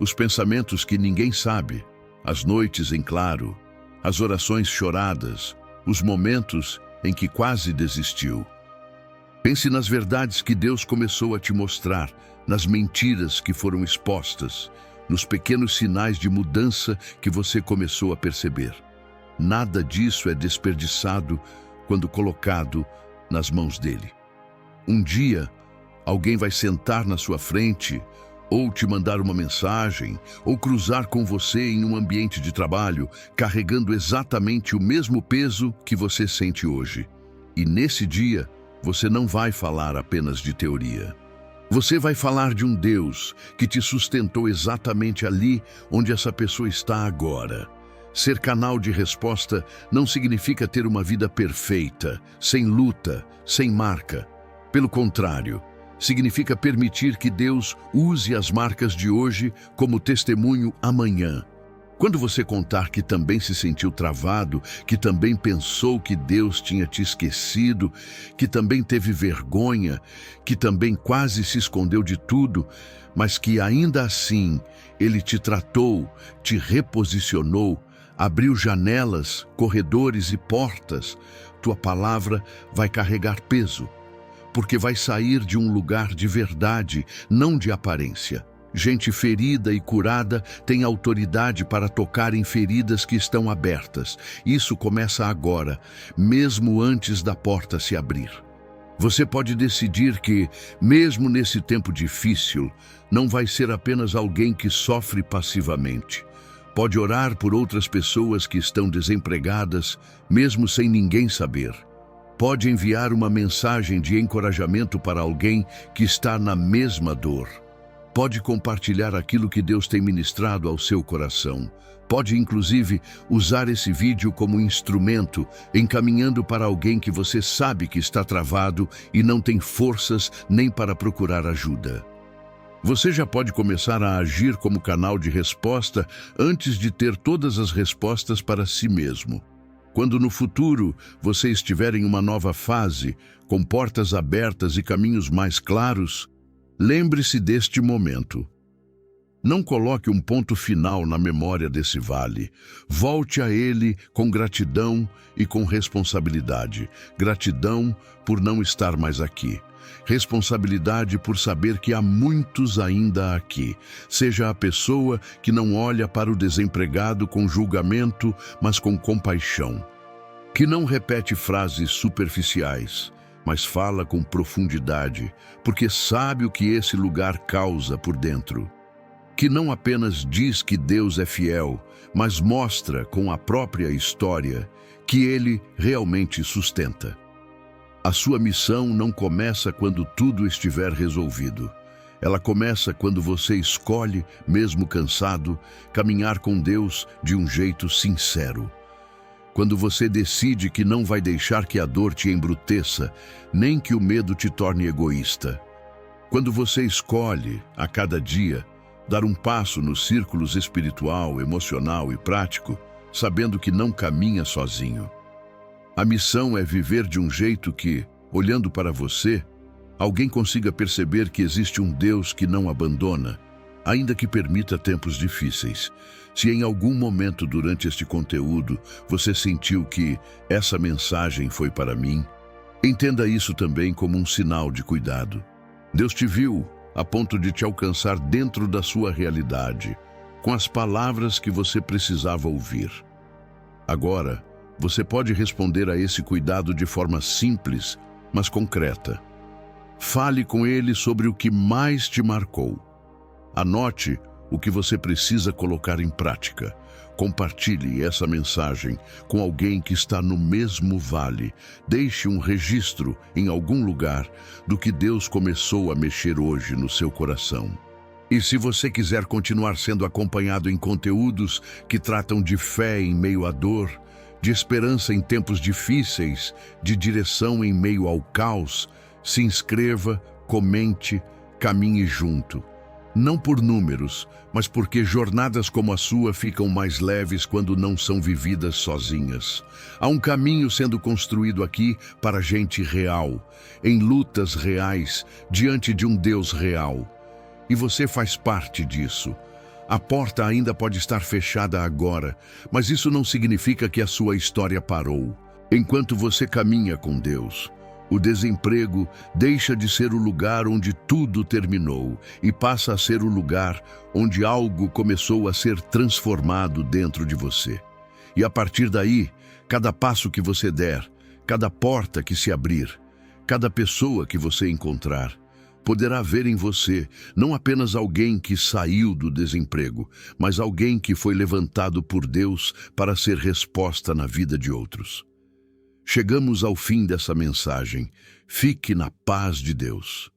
Os pensamentos que ninguém sabe, as noites em claro, as orações choradas, os momentos em que quase desistiu. Pense nas verdades que Deus começou a te mostrar, nas mentiras que foram expostas, nos pequenos sinais de mudança que você começou a perceber. Nada disso é desperdiçado quando colocado nas mãos dele. Um dia, alguém vai sentar na sua frente, ou te mandar uma mensagem, ou cruzar com você em um ambiente de trabalho, carregando exatamente o mesmo peso que você sente hoje. E nesse dia, Você não vai falar apenas de teoria. Você vai falar de um Deus que te sustentou exatamente ali onde essa pessoa está agora. Ser canal de resposta não significa ter uma vida perfeita, sem luta, sem marca. Pelo contrário, significa permitir que Deus use as marcas de hoje como testemunho amanhã. Quando você contar que também se sentiu travado, que também pensou que Deus tinha te esquecido, que também teve vergonha, que também quase se escondeu de tudo, mas que ainda assim Ele te tratou, te reposicionou, abriu janelas, corredores e portas, tua palavra vai carregar peso, porque vai sair de um lugar de verdade, não de aparência. Gente ferida e curada tem autoridade para tocar em feridas que estão abertas. Isso começa agora, mesmo antes da porta se abrir. Você pode decidir que, mesmo nesse tempo difícil, não vai ser apenas alguém que sofre passivamente. Pode orar por outras pessoas que estão desempregadas, mesmo sem ninguém saber. Pode enviar uma mensagem de encorajamento para alguém que está na mesma dor. Pode compartilhar aquilo que Deus tem ministrado ao seu coração. Pode, inclusive, usar esse vídeo como instrumento, encaminhando para alguém que você sabe que está travado e não tem forças nem para procurar ajuda. Você já pode começar a agir como canal de resposta antes de ter todas as respostas para si mesmo. Quando no futuro você estiver em uma nova fase, com portas abertas e caminhos mais claros, lembre-se deste momento. Não coloque um ponto final na memória desse vale. Volte a ele com gratidão e com responsabilidade. Gratidão por não estar mais aqui. Responsabilidade por saber que há muitos ainda aqui. Seja a pessoa que não olha para o desempregado com julgamento, mas com compaixão. Que não repete frases superficiais, mas fala com profundidade, porque sabe o que esse lugar causa por dentro. Que não apenas diz que Deus é fiel, mas mostra com a própria história que Ele realmente sustenta. A sua missão não começa quando tudo estiver resolvido. Ela começa quando você escolhe, mesmo cansado, caminhar com Deus de um jeito sincero. Quando você decide que não vai deixar que a dor te embruteça, nem que o medo te torne egoísta. Quando você escolhe, a cada dia, dar um passo nos círculos espiritual, emocional e prático, sabendo que não caminha sozinho. A missão é viver de um jeito que, olhando para você, alguém consiga perceber que existe um Deus que não abandona, ainda que permita tempos difíceis. Se em algum momento durante este conteúdo você sentiu que essa mensagem foi para mim, entenda isso também como um sinal de cuidado. Deus te viu a ponto de te alcançar dentro da sua realidade, com as palavras que você precisava ouvir. Agora, você pode responder a esse cuidado de forma simples, mas concreta. Fale com Ele sobre o que mais te marcou. Anote o que você precisa colocar em prática. Compartilhe essa mensagem com alguém que está no mesmo vale. Deixe um registro em algum lugar do que Deus começou a mexer hoje no seu coração. E se você quiser continuar sendo acompanhado em conteúdos que tratam de fé em meio à dor, de esperança em tempos difíceis, de direção em meio ao caos, se inscreva, comente, caminhe junto. Não por números, mas porque jornadas como a sua ficam mais leves quando não são vividas sozinhas. Há um caminho sendo construído aqui para gente real, em lutas reais, diante de um Deus real. E você faz parte disso. A porta ainda pode estar fechada agora, mas isso não significa que a sua história parou. Enquanto você caminha com Deus, o desemprego deixa de ser o lugar onde tudo terminou e passa a ser o lugar onde algo começou a ser transformado dentro de você. E a partir daí, cada passo que você der, cada porta que se abrir, cada pessoa que você encontrar, poderá ver em você não apenas alguém que saiu do desemprego, mas alguém que foi levantado por Deus para ser resposta na vida de outros. Chegamos ao fim dessa mensagem. Fique na paz de Deus.